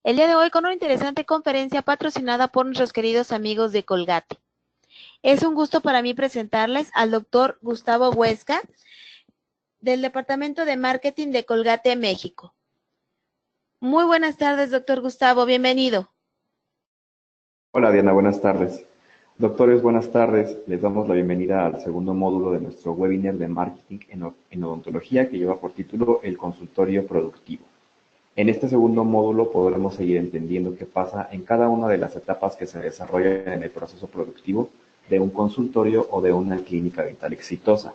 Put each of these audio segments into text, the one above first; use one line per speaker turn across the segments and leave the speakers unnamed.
el día de hoy con una interesante conferencia patrocinada por nuestros queridos amigos de Colgate. Es un gusto para mí presentarles al doctor Gustavo Huesca, del Departamento de Marketing de Colgate México. Muy buenas tardes, doctor Gustavo, bienvenido.
Hola Diana, buenas tardes. Doctores, buenas tardes. Les damos la bienvenida al segundo módulo de nuestro webinar de marketing en odontología que lleva por título El consultorio productivo. En este segundo módulo podremos seguir entendiendo qué pasa en cada una de las etapas que se desarrollan en el proceso productivo de un consultorio o de una clínica dental exitosa.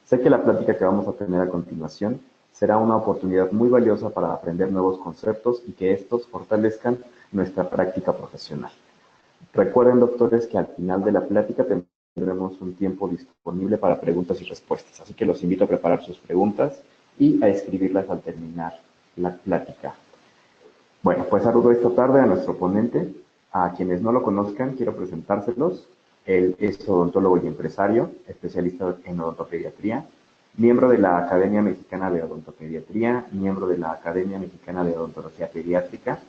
Sé que la plática que vamos a tener a continuación será una oportunidad muy valiosa para aprender nuevos conceptos y que estos fortalezcan nuestra práctica profesional. Recuerden, doctores, que al final de la plática tendremos un tiempo disponible para preguntas y respuestas, así que los invito a preparar sus preguntas y a escribirlas al terminar la plática. Bueno, pues saludo esta tarde a nuestro ponente. A quienes no lo conozcan, quiero presentárselos. Él es odontólogo y empresario, especialista en odontopediatría, miembro de la Academia Mexicana de Odontopediatría, miembro de la Academia Mexicana de Odontología Pediátrica.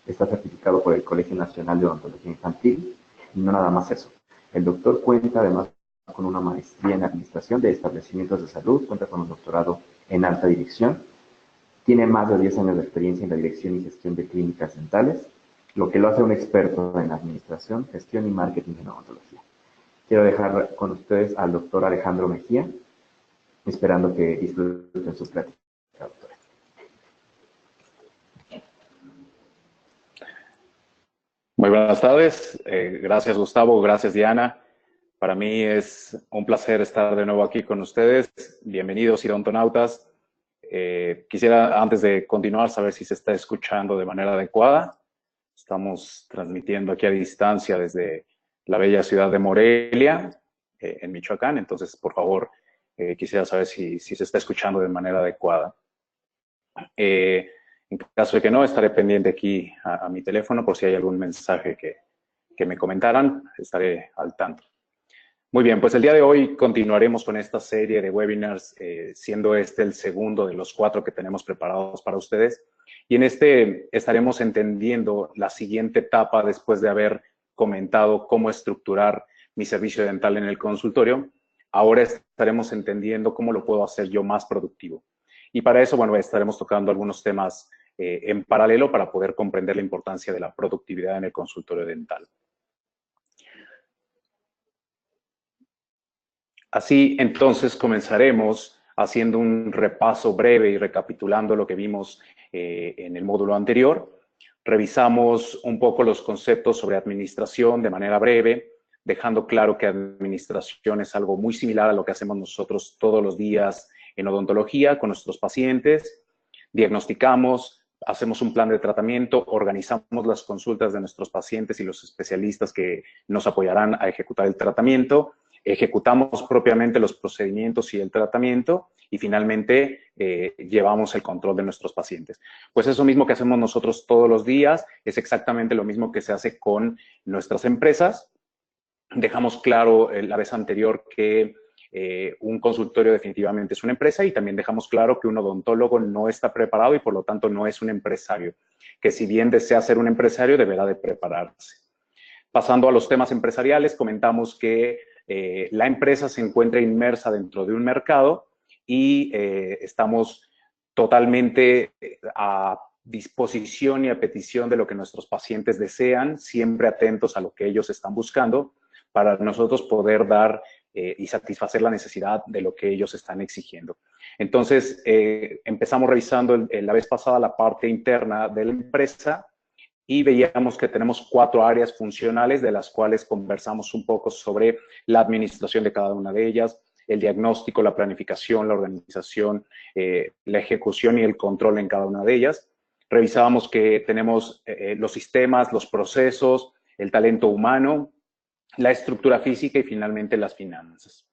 Está certificado por el Colegio Nacional de Odontología Infantil y no nada más eso. El doctor cuenta además con una maestría en Administración de Establecimientos de Salud, cuenta con un doctorado en Alta Dirección, tiene más de 10 años de experiencia en la dirección y gestión de clínicas dentales, lo que lo hace un experto en Administración, Gestión y Marketing en Odontología. Quiero dejar con ustedes al doctor Alejandro Mejía, esperando que disfruten su plática, doctores.
Muy buenas tardes, gracias Gustavo, gracias Diana. Para mí es un placer estar de nuevo aquí con ustedes. Bienvenidos, odontonautas. Quisiera, antes de continuar, saber si se está escuchando de manera adecuada. Estamos transmitiendo aquí a distancia desde la bella ciudad de Morelia, en Michoacán. Entonces, por favor, quisiera saber si se está escuchando de manera adecuada. En caso de que no, estaré pendiente aquí a mi teléfono por si hay algún mensaje que me comentaran, estaré al tanto. Muy bien, pues el día de hoy continuaremos con esta serie de webinars, siendo este el segundo de los 4 que tenemos preparados para ustedes. Y en este estaremos entendiendo la siguiente etapa después de haber comentado cómo estructurar mi servicio dental en el consultorio. Ahora estaremos entendiendo cómo lo puedo hacer yo más productivo. Y para eso, bueno, estaremos tocando algunos temas en paralelo para poder comprender la importancia de la productividad en el consultorio dental. Así, entonces, comenzaremos haciendo un repaso breve y recapitulando lo que vimos en el módulo anterior. Revisamos un poco los conceptos sobre administración de manera breve, dejando claro que administración es algo muy similar a lo que hacemos nosotros todos los días en odontología con nuestros pacientes. Diagnosticamos, hacemos un plan de tratamiento, organizamos las consultas de nuestros pacientes y los especialistas que nos apoyarán a ejecutar el tratamiento. Ejecutamos propiamente los procedimientos y el tratamiento y finalmente llevamos el control de nuestros pacientes. Pues eso mismo que hacemos nosotros todos los días es exactamente lo mismo que se hace con nuestras empresas. Dejamos claro la vez anterior que un consultorio definitivamente es una empresa y también dejamos claro que un odontólogo no está preparado y por lo tanto no es un empresario, que si bien desea ser un empresario deberá de prepararse. Pasando a los temas empresariales, comentamos que la empresa se encuentra inmersa dentro de un mercado y estamos totalmente a disposición y a petición de lo que nuestros pacientes desean, siempre atentos a lo que ellos están buscando para nosotros poder dar y satisfacer la necesidad de lo que ellos están exigiendo. Entonces, empezamos revisando la vez pasada la parte interna de la empresa y veíamos que tenemos 4 áreas funcionales de las cuales conversamos un poco sobre la administración de cada una de ellas, el diagnóstico, la planificación, la organización, la ejecución y el control en cada una de ellas. Revisábamos que tenemos los sistemas, los procesos, el talento humano, la estructura física y finalmente las finanzas.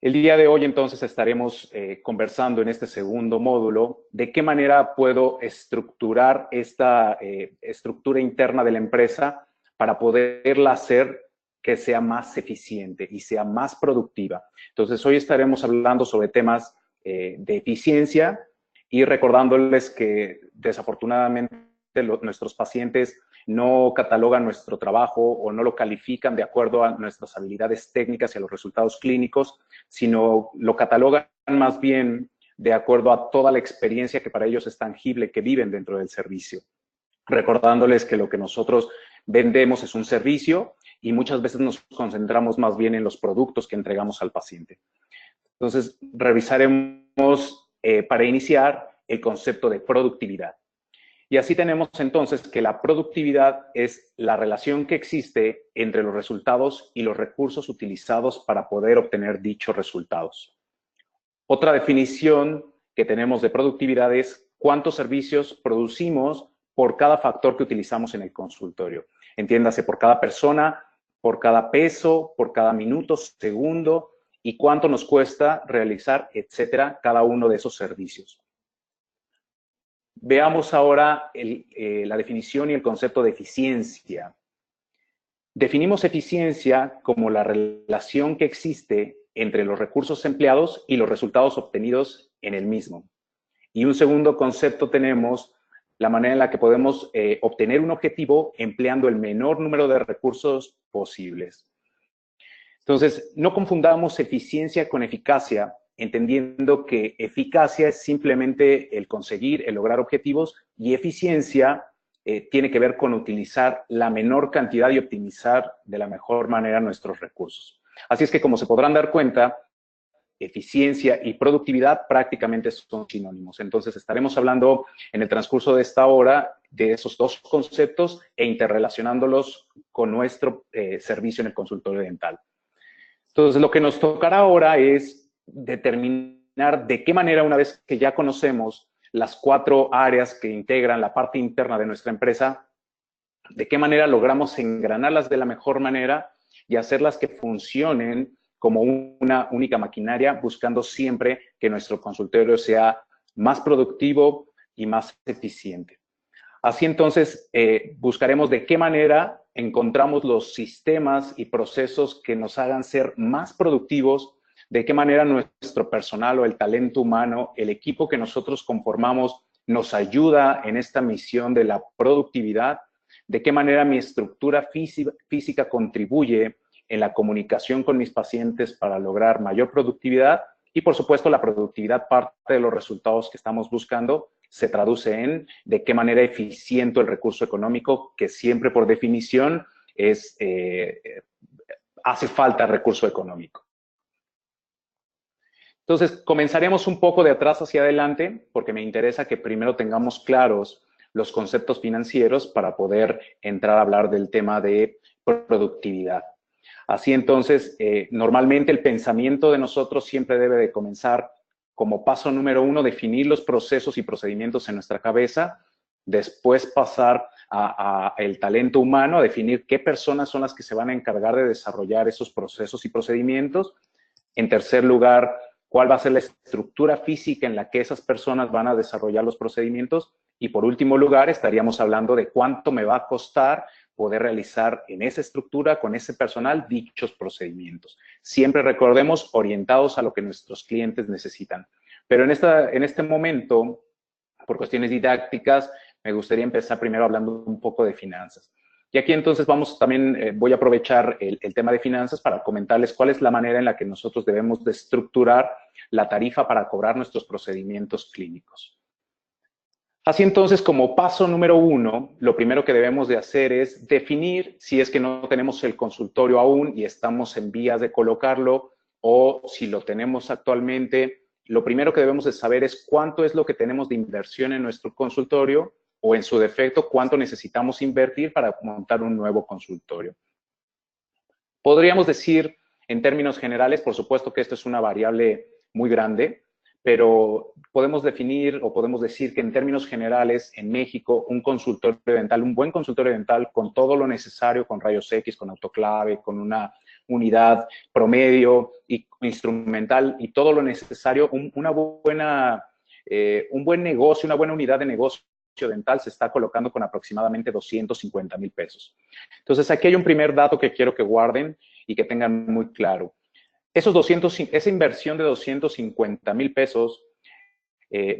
El día de hoy, entonces, estaremos conversando en este segundo módulo de qué manera puedo estructurar esta estructura interna de la empresa para poderla hacer que sea más eficiente y sea más productiva. Entonces, hoy estaremos hablando sobre temas de eficiencia y recordándoles que desafortunadamente nuestros pacientes no catalogan nuestro trabajo o no lo califican de acuerdo a nuestras habilidades técnicas y a los resultados clínicos, sino lo catalogan más bien de acuerdo a toda la experiencia que para ellos es tangible, que viven dentro del servicio. Recordándoles que lo que nosotros vendemos es un servicio y muchas veces nos concentramos más bien en los productos que entregamos al paciente. Entonces, revisaremos para iniciar el concepto de productividad. Y así tenemos entonces que la productividad es la relación que existe entre los resultados y los recursos utilizados para poder obtener dichos resultados. Otra definición que tenemos de productividad es cuántos servicios producimos por cada factor que utilizamos en el consultorio. Entiéndase, por cada persona, por cada peso, por cada minuto, segundo, y cuánto nos cuesta realizar, etcétera, cada uno de esos servicios. Veamos ahora la definición y el concepto de eficiencia. Definimos eficiencia como la relación que existe entre los recursos empleados y los resultados obtenidos en el mismo. Y un segundo concepto tenemos la manera en la que podemos obtener un objetivo empleando el menor número de recursos posibles. Entonces, no confundamos eficiencia con eficacia, entendiendo que eficacia es simplemente el conseguir, el lograr objetivos, y eficiencia tiene que ver con utilizar la menor cantidad y optimizar de la mejor manera nuestros recursos. Así es que, como se podrán dar cuenta, eficiencia y productividad prácticamente son sinónimos. Entonces, estaremos hablando en el transcurso de esta hora de esos dos conceptos e interrelacionándolos con nuestro servicio en el consultorio dental. Entonces, lo que nos tocará ahora es determinar de qué manera, una vez que ya conocemos las 4 áreas que integran la parte interna de nuestra empresa, de qué manera logramos engranarlas de la mejor manera y hacerlas que funcionen como una única maquinaria, buscando siempre que nuestro consultorio sea más productivo y más eficiente. Así entonces, buscaremos de qué manera encontramos los sistemas y procesos que nos hagan ser más productivos, de qué manera nuestro personal o el talento humano, el equipo que nosotros conformamos, nos ayuda en esta misión de la productividad, de qué manera mi estructura física contribuye en la comunicación con mis pacientes para lograr mayor productividad y, por supuesto, la productividad, parte de los resultados que estamos buscando, se traduce en de qué manera eficiente el recurso económico, que siempre por definición es, hace falta recurso económico. Entonces, comenzaremos un poco de atrás hacia adelante, porque me interesa que primero tengamos claros los conceptos financieros para poder entrar a hablar del tema de productividad. Así entonces, normalmente el pensamiento de nosotros siempre debe de comenzar como paso número 1, definir los procesos y procedimientos en nuestra cabeza, después pasar al talento humano, a definir qué personas son las que se van a encargar de desarrollar esos procesos y procedimientos. En tercer lugar, cuál va a ser la estructura física en la que esas personas van a desarrollar los procedimientos. Y por último lugar, estaríamos hablando de cuánto me va a costar poder realizar en esa estructura, con ese personal, dichos procedimientos. Siempre recordemos, orientados a lo que nuestros clientes necesitan. Pero en este momento, por cuestiones didácticas, me gustaría empezar primero hablando un poco de finanzas. Y aquí entonces voy a aprovechar el tema de finanzas para comentarles cuál es la manera en la que nosotros debemos de estructurar la tarifa para cobrar nuestros procedimientos clínicos. Así entonces, como paso número 1, lo primero que debemos de hacer es definir si es que no tenemos el consultorio aún y estamos en vías de colocarlo, o si lo tenemos actualmente, lo primero que debemos de saber es cuánto es lo que tenemos de inversión en nuestro consultorio, o en su defecto, cuánto necesitamos invertir para montar un nuevo consultorio. Podríamos decir, en términos generales, por supuesto que esto es una variable muy grande, pero podemos definir o podemos decir que en términos generales, en México, un consultorio dental, un buen consultorio dental con todo lo necesario, con rayos X, con autoclave, con una unidad promedio y instrumental y todo lo necesario, un buen negocio, una buena unidad de negocio dental se está colocando con aproximadamente 250,000 pesos. Entonces, aquí hay un primer dato que quiero que guarden y que tengan muy claro. Esa inversión de 250,000 pesos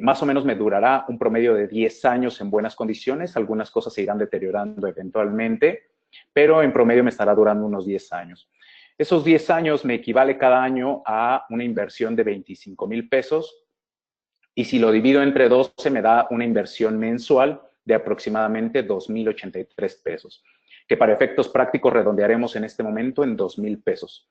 Más o menos me durará un promedio de 10 años en buenas condiciones. Algunas cosas se irán deteriorando eventualmente, pero en promedio me estará durando unos 10 años. Esos 10 años me equivale cada año a una inversión de 25,000 pesos, y si lo divido entre 12 me da una inversión mensual de aproximadamente 2,083 pesos, que para efectos prácticos redondearemos en este momento en 2,000 pesos.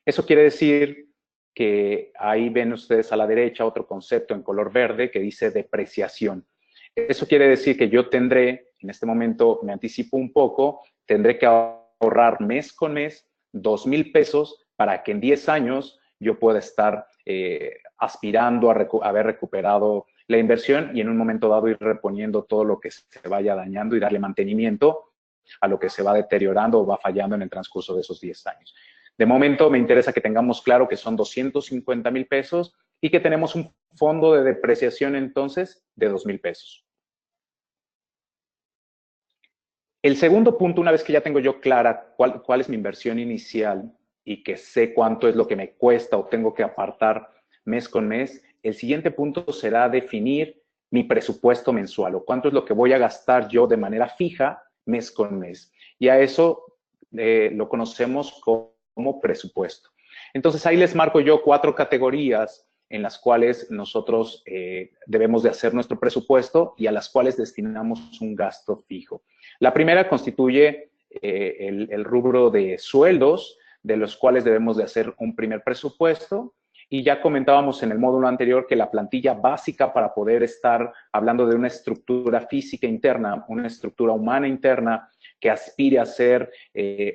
Eso quiere decir que ahí ven ustedes a la derecha otro concepto en color verde que dice depreciación. Eso quiere decir que yo tendré, en este momento me anticipo un poco, tendré que ahorrar mes con mes 2,000 pesos para que en 10 años yo pueda estar aspirando a haber recuperado la inversión y en un momento dado ir reponiendo todo lo que se vaya dañando y darle mantenimiento a lo que se va deteriorando o va fallando en el transcurso de esos 10 años. De momento me interesa que tengamos claro que son 250,000 pesos y que tenemos un fondo de depreciación entonces de 2,000 pesos. El segundo punto, una vez que ya tengo yo clara cuál es mi inversión inicial y que sé cuánto es lo que me cuesta o tengo que apartar mes con mes, el siguiente punto será definir mi presupuesto mensual o cuánto es lo que voy a gastar yo de manera fija mes con mes. Y a eso lo conocemos como presupuesto. Entonces ahí les marco yo 4 categorías en las cuales nosotros debemos de hacer nuestro presupuesto y a las cuales destinamos un gasto fijo. La primera constituye el rubro de sueldos, de los cuales debemos de hacer un primer presupuesto. Y ya comentábamos en el módulo anterior que la plantilla básica para poder estar hablando de una estructura física interna, una estructura humana interna que aspire a ser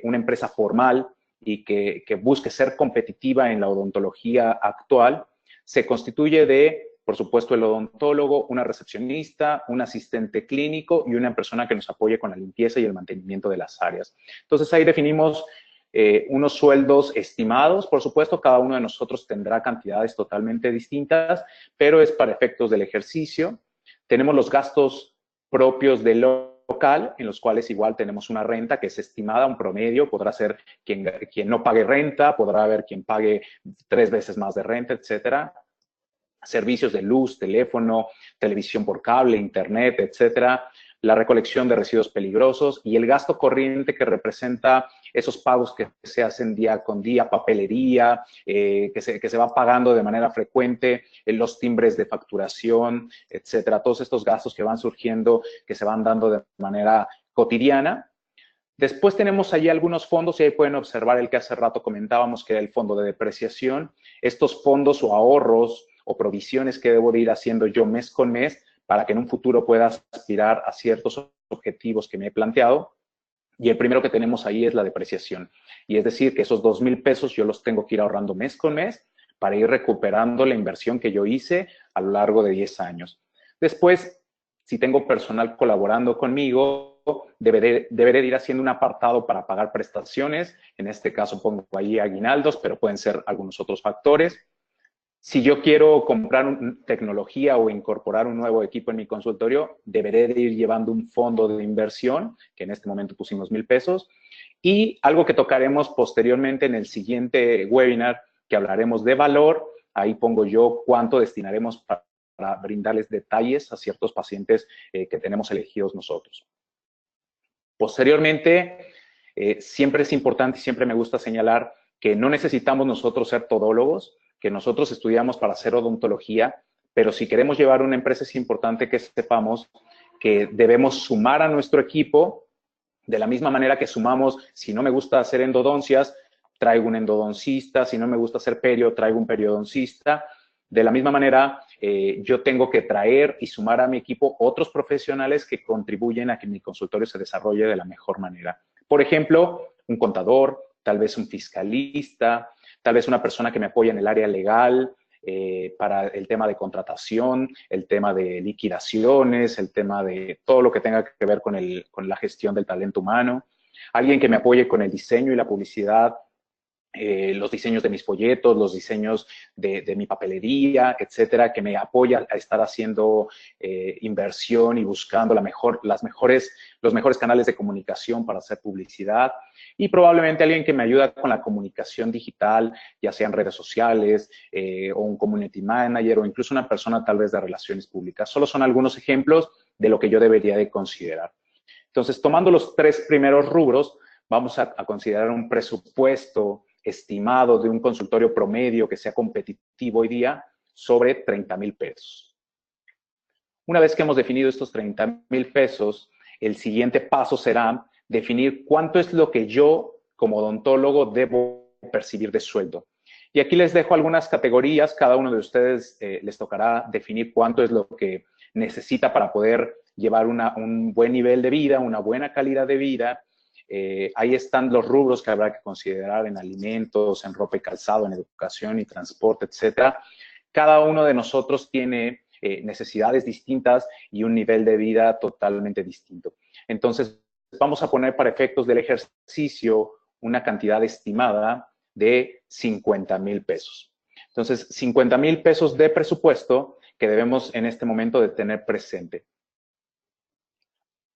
una empresa formal y que busque ser competitiva en la odontología actual, se constituye de, por supuesto, el odontólogo, una recepcionista, un asistente clínico y una persona que nos apoye con la limpieza y el mantenimiento de las áreas. Entonces, ahí definimos unos sueldos estimados. Por supuesto, cada uno de nosotros tendrá cantidades totalmente distintas, pero es para efectos del ejercicio. Tenemos los gastos propios del local, en los cuales igual tenemos una renta que es estimada, un promedio, podrá ser quien no pague renta, podrá haber quien pague 3 veces más de renta, etcétera. Servicios de luz, teléfono, televisión por cable, internet, etcétera. La recolección de residuos peligrosos y el gasto corriente que representa esos pagos que se hacen día con día, papelería, que se va pagando de manera frecuente, los timbres de facturación, etcétera. Todos estos gastos que van surgiendo, que se van dando de manera cotidiana. Después tenemos allí algunos fondos y ahí pueden observar el que hace rato comentábamos que era el fondo de depreciación. Estos fondos o ahorros o provisiones que debo de ir haciendo yo mes con mes para que en un futuro pueda aspirar a ciertos objetivos que me he planteado. Y el primero que tenemos ahí es la depreciación. Y es decir, que esos 2,000 pesos yo los tengo que ir ahorrando mes con mes para ir recuperando la inversión que yo hice a lo largo de 10 años. Después, si tengo personal colaborando conmigo, deberé de ir haciendo un apartado para pagar prestaciones. En este caso pongo ahí aguinaldos, pero pueden ser algunos otros factores. Si yo quiero comprar tecnología o incorporar un nuevo equipo en mi consultorio, deberé de ir llevando un fondo de inversión, que en este momento pusimos 1,000 pesos. Y algo que tocaremos posteriormente en el siguiente webinar, que hablaremos de valor, ahí pongo yo cuánto destinaremos para brindarles detalles a ciertos pacientes que tenemos elegidos nosotros. Posteriormente, siempre es importante y siempre me gusta señalar que no necesitamos nosotros ser todólogos, que nosotros estudiamos para hacer odontología, pero si queremos llevar una empresa es importante que sepamos que debemos sumar a nuestro equipo de la misma manera que sumamos, si no me gusta hacer endodoncias, traigo un endodoncista, si no me gusta hacer perio, traigo un periodoncista. De la misma manera, yo tengo que traer y sumar a mi equipo otros profesionales que contribuyen a que mi consultorio se desarrolle de la mejor manera. Por ejemplo, un contador, tal vez un fiscalista, tal vez una persona que me apoya en el área legal, para el tema de contratación, el tema de liquidaciones, el tema de todo lo que tenga que ver con la gestión del talento humano. Alguien que me apoye con el diseño y la publicidad los diseños de mis folletos, los diseños de mi papelería, etcétera, que me apoya a estar haciendo inversión y buscando los mejores canales de comunicación para hacer publicidad. Y probablemente alguien que me ayuda con la comunicación digital, ya sea en redes sociales, o un community manager, o incluso una persona tal vez de relaciones públicas. Solo son algunos ejemplos de lo que yo debería de considerar. Entonces, tomando los 3 primeros rubros, vamos a considerar un presupuesto estimado de un consultorio promedio que sea competitivo hoy día sobre 30,000 pesos. Una vez que hemos definido estos 30,000 pesos, el siguiente paso será definir cuánto es lo que yo, como odontólogo, debo percibir de sueldo. Y aquí les dejo algunas categorías. Cada uno de ustedes les tocará definir cuánto es lo que necesita para poder llevar un buen nivel de vida, una buena calidad de vida. Ahí están los rubros que habrá que considerar en alimentos, en ropa y calzado, en educación y transporte, etcétera. Cada uno de nosotros tiene necesidades distintas y un nivel de vida totalmente distinto. Entonces, vamos a poner para efectos del ejercicio una cantidad estimada de 50,000 pesos. Entonces, 50,000 pesos de presupuesto que debemos en este momento de tener presente.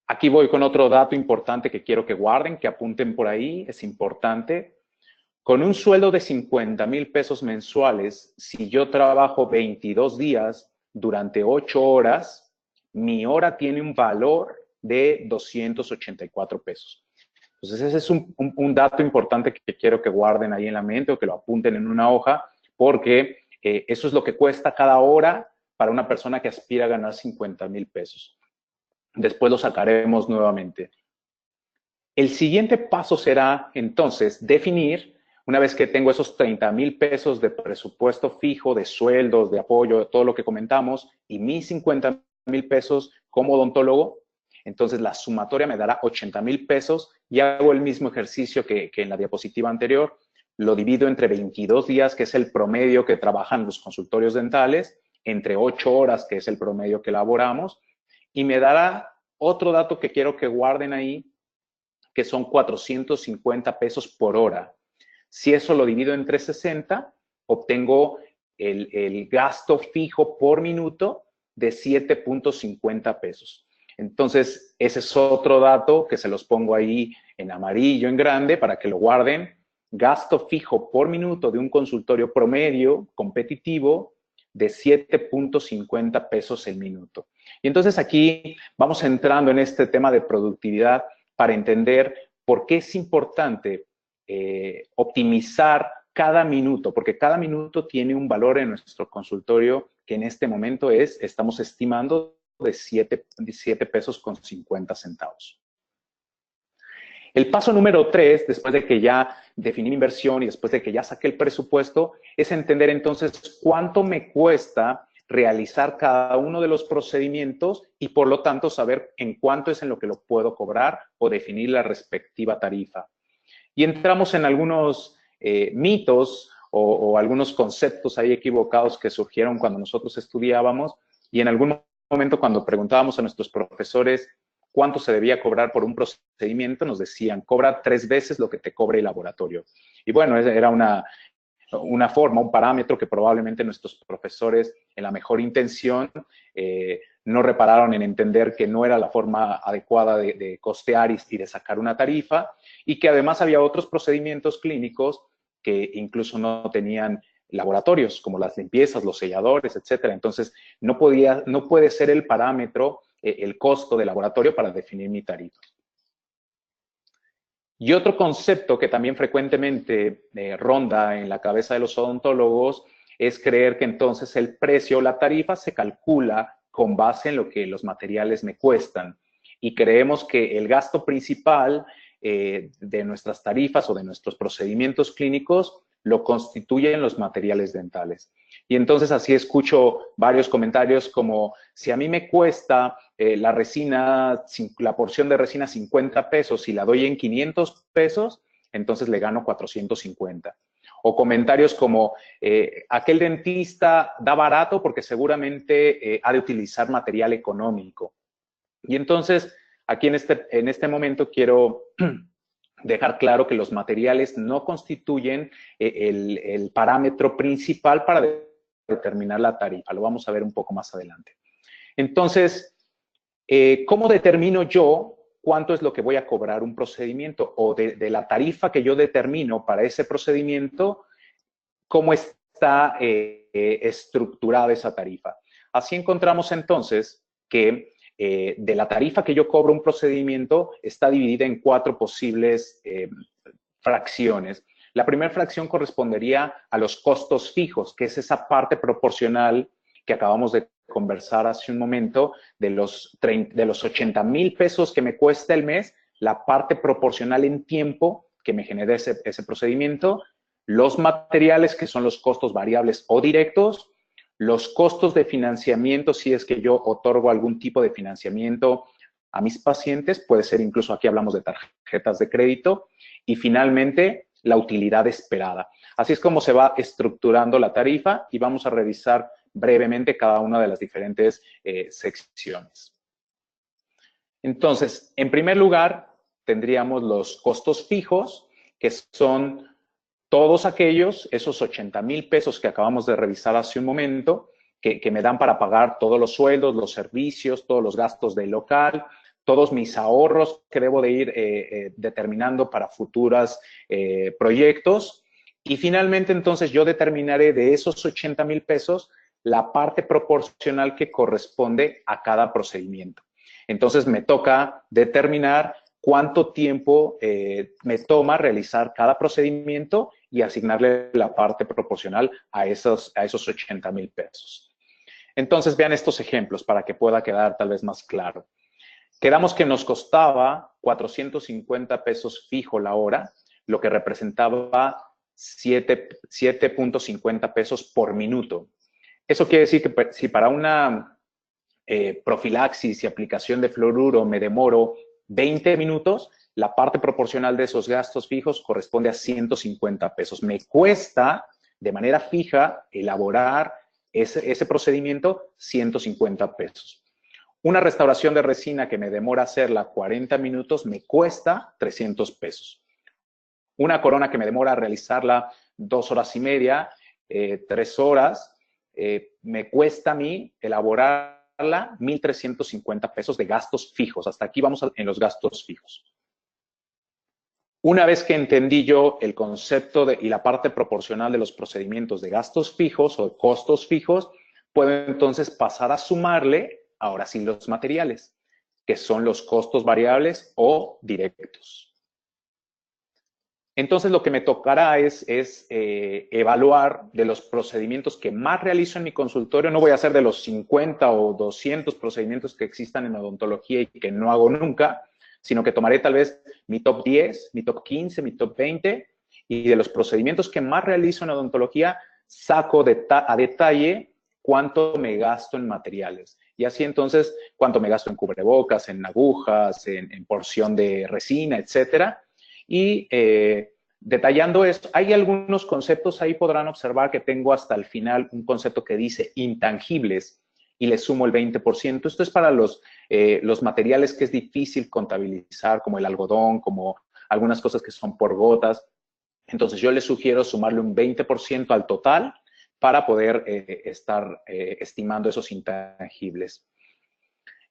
Aquí voy con otro dato importante que quiero que guarden, que apunten por ahí, es importante. Con un sueldo de 50,000 pesos mensuales, si yo trabajo 22 días durante 8 horas, mi hora tiene un valor de 284 pesos. Entonces, ese es un dato importante que quiero que guarden ahí en la mente o que lo apunten en una hoja, porque eso es lo que cuesta cada hora para una persona que aspira a ganar 50,000 pesos. Después lo sacaremos nuevamente. El siguiente paso será, entonces, definir, una vez que tengo esos 30,000 pesos de presupuesto fijo, de sueldos, de apoyo, de todo lo que comentamos, y mis 50,000 pesos como odontólogo, entonces la sumatoria me dará 80,000 pesos y hago el mismo ejercicio que en la diapositiva anterior. Lo divido entre 22 días, que es el promedio que trabajan los consultorios dentales, entre 8 horas, que es el promedio que elaboramos, y me dará otro dato que quiero que guarden ahí, que son 450 pesos por hora. Si eso lo divido entre 60, obtengo el gasto fijo por minuto de 7.50 pesos. Entonces, ese es otro dato que se los pongo ahí en amarillo, en grande, para que lo guarden. Gasto fijo por minuto de un consultorio promedio competitivo de 7.50 pesos el minuto. Y entonces aquí vamos entrando en este tema de productividad para entender por qué es importante optimizar cada minuto, porque cada minuto tiene un valor en nuestro consultorio que en este momento estamos estimando de 7 pesos con 50 centavos. El paso número 3, después de que ya definí mi inversión y después de que ya saqué el presupuesto, es entender entonces cuánto me cuesta realizar cada uno de los procedimientos y por lo tanto saber en cuánto es en lo que lo puedo cobrar o definir la respectiva tarifa. Y entramos en algunos mitos o algunos conceptos ahí equivocados que surgieron cuando nosotros estudiábamos y en algún momento cuando preguntábamos a nuestros profesores cuánto se debía cobrar por un procedimiento, nos decían, cobra 3 veces lo que te cobre el laboratorio. Y bueno, era una forma, un parámetro que probablemente nuestros profesores, en la mejor intención, no repararon en entender que no era la forma adecuada de costear y de sacar una tarifa, y que además había otros procedimientos clínicos que incluso no tenían laboratorios, como las limpiezas, los selladores, etcétera. Entonces, no puede ser el parámetro el costo del laboratorio para definir mi tarifa. Y otro concepto que también frecuentemente ronda en la cabeza de los odontólogos es creer que entonces el precio, la tarifa, se calcula con base en lo que los materiales me cuestan. Y creemos que el gasto principal de nuestras tarifas o de nuestros procedimientos clínicos lo constituyen los materiales dentales. Y entonces así escucho varios comentarios como, si a mí me cuesta la resina, la porción de resina 50 pesos y la doy en 500 pesos, entonces le gano 450. O comentarios como, aquel dentista da barato porque seguramente ha de utilizar material económico. Y entonces, aquí en este momento quiero dejar claro que los materiales no constituyen el parámetro principal para determinar la tarifa. Lo vamos a ver un poco más adelante. Entonces, ¿cómo determino yo cuánto es lo que voy a cobrar un procedimiento? O de la tarifa que yo determino para ese procedimiento, ¿cómo está estructurada esa tarifa? Así encontramos entonces que de la tarifa que yo cobro un procedimiento está dividida en 4 posibles fracciones. La primera fracción correspondería a los costos fijos, que es esa parte proporcional que acabamos de conversar hace un momento, de los 80,000 pesos que me cuesta el mes, la parte proporcional en tiempo que me genera ese procedimiento, los materiales, que son los costos variables o directos, los costos de financiamiento, si es que yo otorgo algún tipo de financiamiento a mis pacientes, puede ser incluso aquí hablamos de tarjetas de crédito, y finalmente la utilidad esperada. Así es como se va estructurando la tarifa y vamos a revisar brevemente cada una de las diferentes secciones. Entonces, en primer lugar, tendríamos los costos fijos, que son todos aquellos, esos 80,000 pesos que acabamos de revisar hace un momento, que me dan para pagar todos los sueldos, los servicios, todos los gastos del local, todos mis ahorros que debo de ir determinando para futuros proyectos. Y finalmente, entonces, yo determinaré de esos 80,000 pesos la parte proporcional que corresponde a cada procedimiento. Entonces, me toca determinar cuánto tiempo me toma realizar cada procedimiento y asignarle la parte proporcional a esos 80,000 pesos. Entonces, vean estos ejemplos para que pueda quedar tal vez más claro. Quedamos que nos costaba 450 pesos fijo la hora, lo que representaba 7.50 pesos por minuto. Eso quiere decir que si para una profilaxis y aplicación de fluoruro me demoro 20 minutos, la parte proporcional de esos gastos fijos corresponde a 150 pesos. Me cuesta de manera fija elaborar ese procedimiento 150 pesos. Una restauración de resina que me demora hacerla 40 minutos me cuesta 300 pesos. Una corona que me demora realizarla 2 horas y media, 3 horas, me cuesta a mí elaborarla 1,350 pesos de gastos fijos. Hasta aquí vamos en los gastos fijos. Una vez que entendí yo el concepto y la parte proporcional de los procedimientos de gastos fijos o costos fijos, puedo entonces pasar a sumarle, ahora sí, los materiales, que son los costos variables o directos. Entonces, lo que me tocará es evaluar de los procedimientos que más realizo en mi consultorio. No voy a hacer de los 50 o 200 procedimientos que existan en odontología y que no hago nunca, sino que tomaré tal vez mi top 10, mi top 15, mi top 20, y de los procedimientos que más realizo en odontología, saco a detalle cuánto me gasto en materiales. Y así entonces, cuánto me gasto en cubrebocas, en agujas, en porción de resina, etcétera. Y detallando esto, hay algunos conceptos, ahí podrán observar que tengo hasta el final un concepto que dice intangibles y le sumo el 20%. Esto es para los materiales que es difícil contabilizar, como el algodón, como algunas cosas que son por gotas. Entonces, yo les sugiero sumarle un 20% al total para poder estar estimando esos intangibles.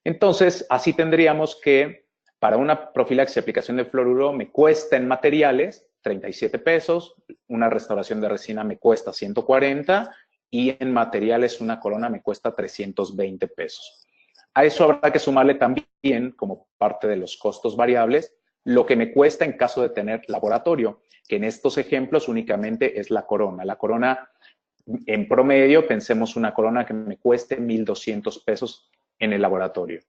Entonces, así tendríamos que para una profilaxis y aplicación de fluoruro me cuesta en materiales 37 pesos, una restauración de resina me cuesta 140 y en materiales una corona me cuesta 320 pesos. A eso habrá que sumarle también, como parte de los costos variables, lo que me cuesta en caso de tener laboratorio, que en estos ejemplos únicamente es la corona. La corona, en promedio, pensemos una corona que me cueste 1,200 pesos en el laboratorio.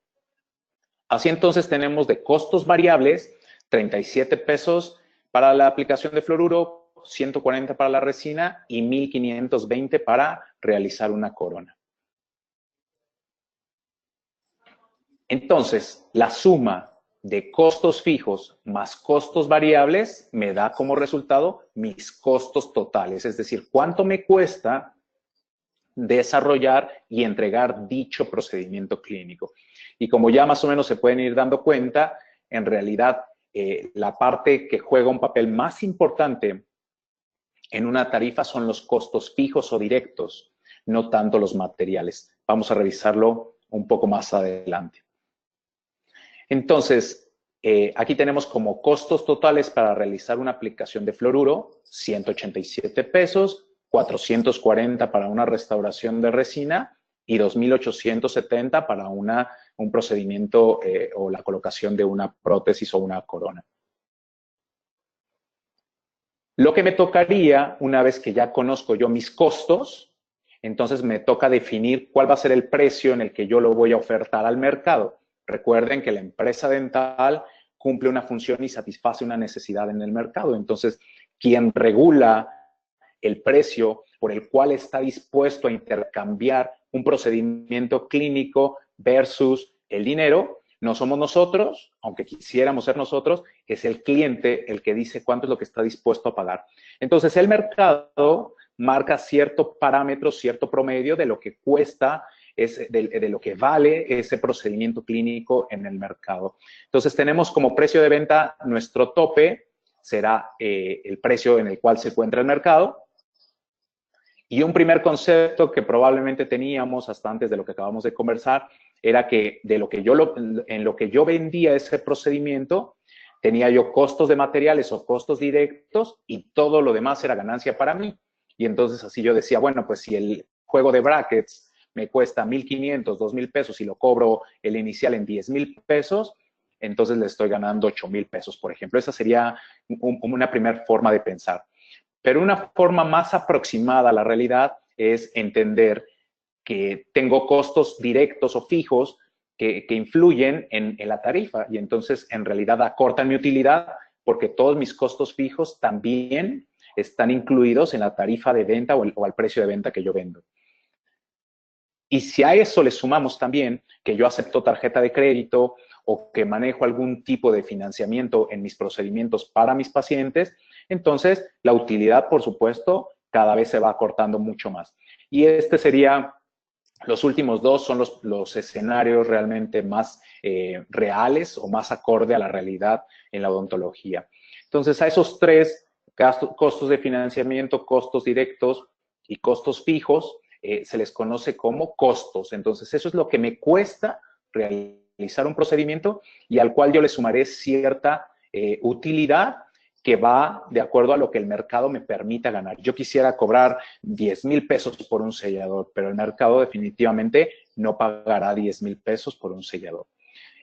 Así entonces tenemos de costos variables 37 pesos para la aplicación de fluoruro, 140 para la resina y 1,520 para realizar una corona. Entonces, la suma de costos fijos más costos variables me da como resultado mis costos totales, es decir, cuánto me cuesta desarrollar y entregar dicho procedimiento clínico. Y como ya más o menos se pueden ir dando cuenta, en realidad la parte que juega un papel más importante en una tarifa son los costos fijos o directos, no tanto los materiales. Vamos a revisarlo un poco más adelante. Entonces, aquí tenemos como costos totales para realizar una aplicación de fluoruro, 187 pesos, 440 para una restauración de resina y 2.870 para un procedimiento o la colocación de una prótesis o una corona. Lo que me tocaría, una vez que ya conozco yo mis costos, entonces me toca definir cuál va a ser el precio en el que yo lo voy a ofertar al mercado. Recuerden que la empresa dental cumple una función y satisface una necesidad en el mercado. Entonces, quien regula el precio por el cual está dispuesto a intercambiar un procedimiento clínico versus el dinero, no somos nosotros, aunque quisiéramos ser nosotros, es el cliente el que dice cuánto es lo que está dispuesto a pagar. Entonces, el mercado marca cierto parámetro, cierto promedio de lo que cuesta, de lo que vale ese procedimiento clínico en el mercado. Entonces, tenemos como precio de venta nuestro tope, será el precio en el cual se encuentra el mercado. Y un primer concepto que probablemente teníamos hasta antes de lo que acabamos de conversar era que en lo que yo vendía ese procedimiento, tenía yo costos de materiales o costos directos y todo lo demás era ganancia para mí. Y entonces así yo decía, bueno, pues si el juego de brackets me cuesta 1,500, 2,000 pesos y lo cobro el inicial en 10,000 pesos, entonces le estoy ganando 8,000 pesos, por ejemplo. Esa sería una primera forma de pensar. Pero una forma más aproximada a la realidad es entender que tengo costos directos o fijos que influyen en la tarifa y entonces en realidad acortan mi utilidad porque todos mis costos fijos también están incluidos en la tarifa de venta o al precio de venta que yo vendo. Y si a eso le sumamos también que yo acepto tarjeta de crédito o que manejo algún tipo de financiamiento en mis procedimientos para mis pacientes, entonces la utilidad, por supuesto, cada vez se va acortando mucho más. Y los últimos dos son los escenarios realmente más reales o más acorde a la realidad en la odontología. Entonces, a esos tres costos de financiamiento, costos directos y costos fijos, se les conoce como costos. Entonces, eso es lo que me cuesta realizar un procedimiento y al cual yo le sumaré cierta utilidad que va de acuerdo a lo que el mercado me permita ganar. Yo quisiera cobrar 10,000 pesos por un sellador, pero el mercado definitivamente no pagará 10,000 pesos por un sellador.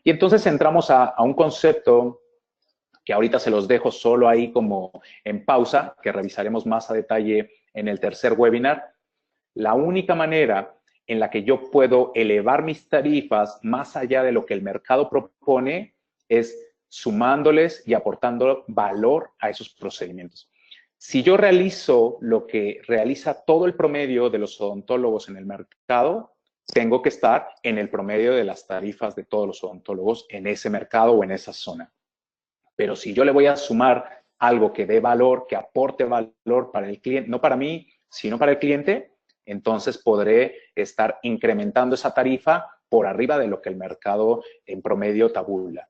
Y entonces entramos a un concepto que ahorita se los dejo solo ahí como en pausa, que revisaremos más a detalle en el tercer webinar. La única manera en la que yo puedo elevar mis tarifas más allá de lo que el mercado propone es sumándoles y aportando valor a esos procedimientos. Si yo realizo lo que realiza todo el promedio de los odontólogos en el mercado, tengo que estar en el promedio de las tarifas de todos los odontólogos en ese mercado o en esa zona. Pero si yo le voy a sumar algo que dé valor, que aporte valor para el cliente, no para mí, sino para el cliente, entonces podré estar incrementando esa tarifa por arriba de lo que el mercado en promedio tabula.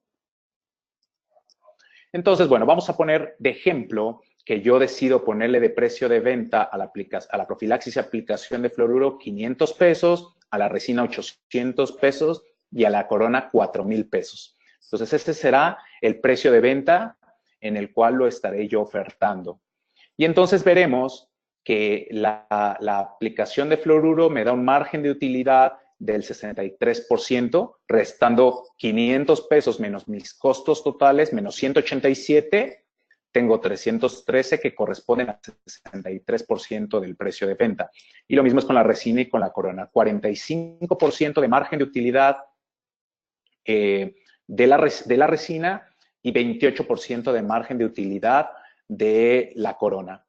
Entonces, bueno, vamos a poner de ejemplo que yo decido ponerle de precio de venta a la profilaxis y aplicación de fluoruro 500 pesos, a la resina 800 pesos y a la corona 4,000 pesos. Entonces, este será el precio de venta en el cual lo estaré yo ofertando. Y entonces veremos que la aplicación de fluoruro me da un margen de utilidad del 63%, restando 500 pesos menos mis costos totales, menos 187, tengo 313 que corresponden al 63% del precio de venta. Y lo mismo es con la resina y con la corona. 45% de margen de utilidad de la resina y 28% de margen de utilidad de la corona.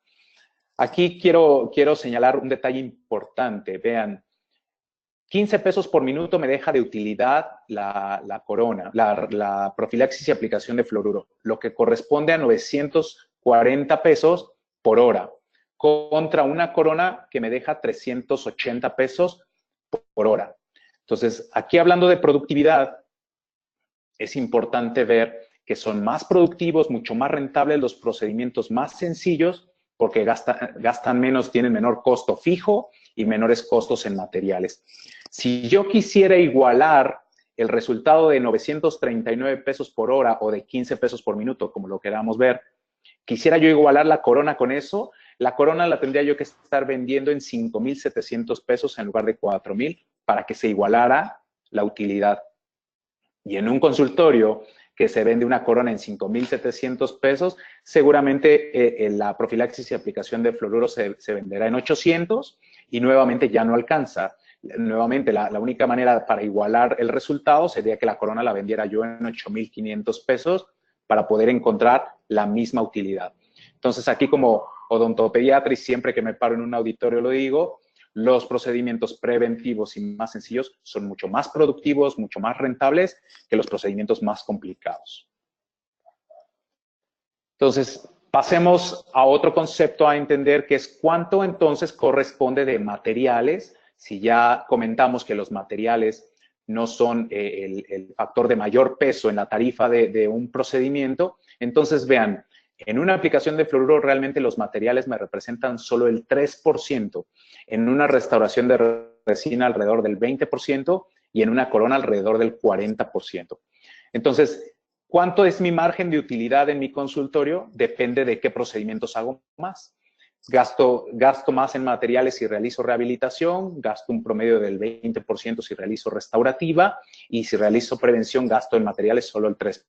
Aquí quiero señalar un detalle importante. Vean, 15 pesos por minuto me deja de utilidad la corona, la profilaxis y aplicación de fluoruro, lo que corresponde a 940 pesos por hora, contra una corona que me deja 380 pesos por hora. Entonces, aquí hablando de productividad, es importante ver que son más productivos, mucho más rentables los procedimientos más sencillos, porque gastan menos, tienen menor costo fijo y menores costos en materiales. Si yo quisiera igualar el resultado de 939 pesos por hora o de 15 pesos por minuto, como lo queramos ver, quisiera yo igualar la corona con eso, la corona la tendría yo que estar vendiendo en 5,700 pesos en lugar de 4,000 para que se igualara la utilidad. Y en un consultorio que se vende una corona en 5,700 pesos, seguramente la profilaxis y aplicación de fluoruro se venderá en 800 y nuevamente ya no alcanza. Nuevamente, la única manera para igualar el resultado sería que la corona la vendiera yo en 8,500 pesos para poder encontrar la misma utilidad. Entonces, aquí como odontopediatra, y siempre que me paro en un auditorio lo digo, los procedimientos preventivos y más sencillos son mucho más productivos, mucho más rentables que los procedimientos más complicados. Entonces, pasemos a otro concepto a entender, que es cuánto entonces corresponde de materiales. Si ya comentamos que los materiales no son el factor de mayor peso en la tarifa de un procedimiento, entonces vean, en una aplicación de fluoruro realmente los materiales me representan solo el 3%, en una restauración de resina alrededor del 20% y en una corona alrededor del 40%. Entonces, ¿cuánto es mi margen de utilidad en mi consultorio? Depende de qué procedimientos hago más. Gasto más en materiales si realizo rehabilitación, gasto un promedio del 20% si realizo restaurativa y si realizo prevención gasto en materiales solo el 3%.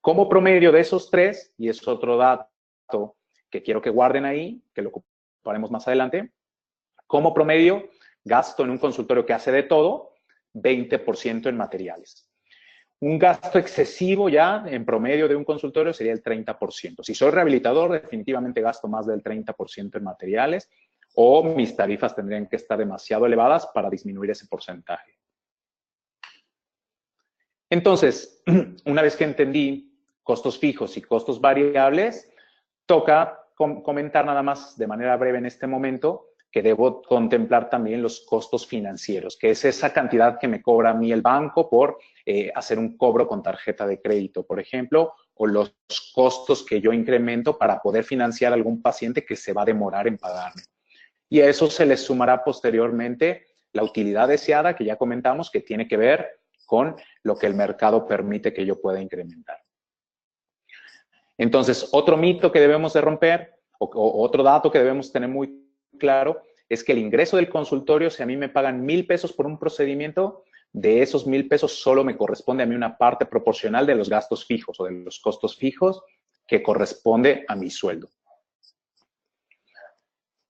Como promedio de esos tres, y es otro dato que quiero que guarden ahí, que lo ocuparemos más adelante, como promedio gasto en un consultorio que hace de todo 20% en materiales. Un gasto excesivo ya en promedio de un consultorio sería el 30%. Si soy rehabilitador, definitivamente gasto más del 30% en materiales o mis tarifas tendrían que estar demasiado elevadas para disminuir ese porcentaje. Entonces, una vez que entendí costos fijos y costos variables, toca comentar nada más de manera breve en este momento que debo contemplar también los costos financieros, que es esa cantidad que me cobra a mí el banco por hacer un cobro con tarjeta de crédito, por ejemplo, o los costos que yo incremento para poder financiar a algún paciente que se va a demorar en pagarme. Y a eso se le sumará posteriormente la utilidad deseada que ya comentamos, que tiene que ver con lo que el mercado permite que yo pueda incrementar. Entonces, otro mito que debemos de romper, o otro dato que debemos tener muy claro, es que el ingreso del consultorio, si a mí me pagan 1,000 pesos por un procedimiento, de esos 1,000 pesos solo me corresponde a mí una parte proporcional de los gastos fijos o de los costos fijos que corresponde a mi sueldo.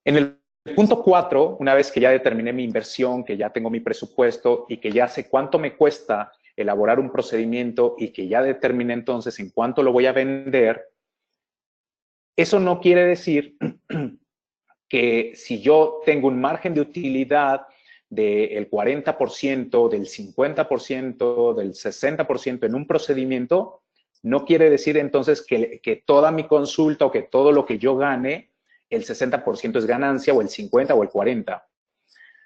En el punto 4, una vez que ya determiné mi inversión, que ya tengo mi presupuesto y que ya sé cuánto me cuesta elaborar un procedimiento y que ya determiné entonces en cuánto lo voy a vender, eso no quiere decir que si yo tengo un margen de utilidad del 40%, del 50%, del 60% en un procedimiento, no quiere decir entonces que toda mi consulta o que todo lo que yo gane, el 60% es ganancia o el 50% o el 40%,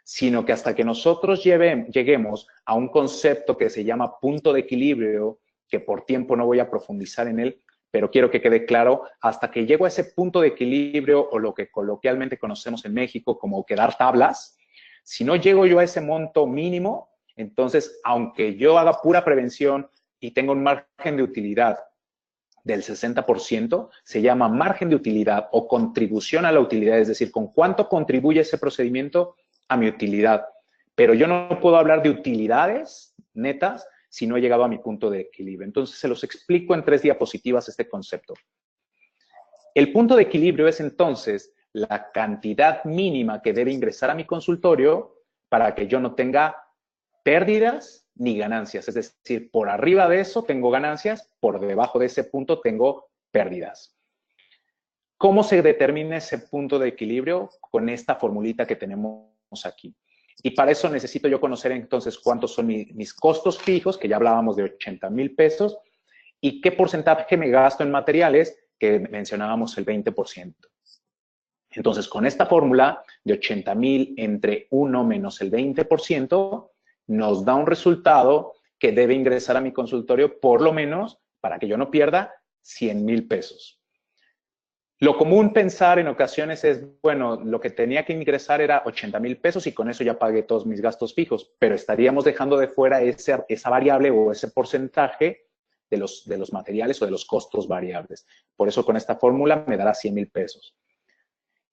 sino que hasta que nosotros lleguemos a un concepto que se llama punto de equilibrio, que por tiempo no voy a profundizar en él, pero quiero que quede claro, hasta que llego a ese punto de equilibrio o lo que coloquialmente conocemos en México como quedar tablas, si no llego yo a ese monto mínimo, entonces, aunque yo haga pura prevención y tenga un margen de utilidad del 60%, se llama margen de utilidad o contribución a la utilidad, es decir, con cuánto contribuye ese procedimiento a mi utilidad. Pero yo no puedo hablar de utilidades netas si no he llegado a mi punto de equilibrio. Entonces, se los explico en 3 diapositivas este concepto. El punto de equilibrio es entonces la cantidad mínima que debe ingresar a mi consultorio para que yo no tenga pérdidas ni ganancias. Es decir, por arriba de eso tengo ganancias, por debajo de ese punto tengo pérdidas. ¿Cómo se determina ese punto de equilibrio? Con esta formulita que tenemos aquí. Y para eso necesito yo conocer entonces cuántos son mis costos fijos, que ya hablábamos de 80,000 pesos, y qué porcentaje me gasto en materiales, que mencionábamos el 20%. Entonces, con esta fórmula de 80,000 entre 1 menos el 20%, nos da un resultado que debe ingresar a mi consultorio por lo menos para que yo no pierda 100,000 pesos. Lo común pensar en ocasiones es, bueno, lo que tenía que ingresar era 80,000 pesos y con eso ya pagué todos mis gastos fijos, pero estaríamos dejando de fuera esa variable o ese porcentaje de los materiales o de los costos variables. Por eso con esta fórmula me dará 100,000 pesos.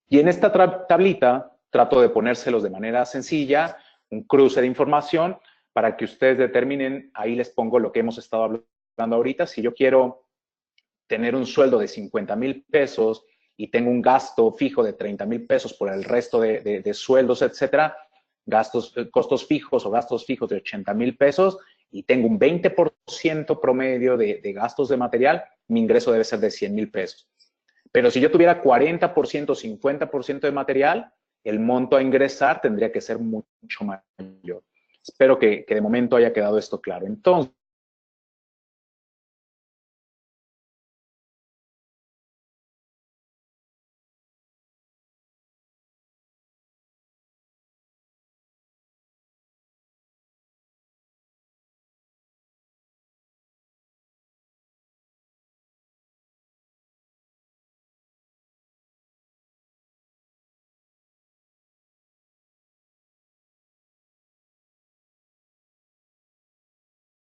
Y en esta tablita trato de ponérselos de manera sencilla, un cruce de información para que ustedes determinen, ahí les pongo lo que hemos estado hablando ahorita. Si yo quiero tener un sueldo de 50,000 pesos y tengo un gasto fijo de 30,000 pesos por el resto de sueldos, etcétera, costos fijos o gastos fijos de 80,000 pesos y tengo un 20% promedio de gastos de material, mi ingreso debe ser de 100,000 pesos. Pero si yo tuviera 40% o 50% de material, el monto a ingresar tendría que ser mucho mayor. Espero que de momento haya quedado esto claro. Entonces,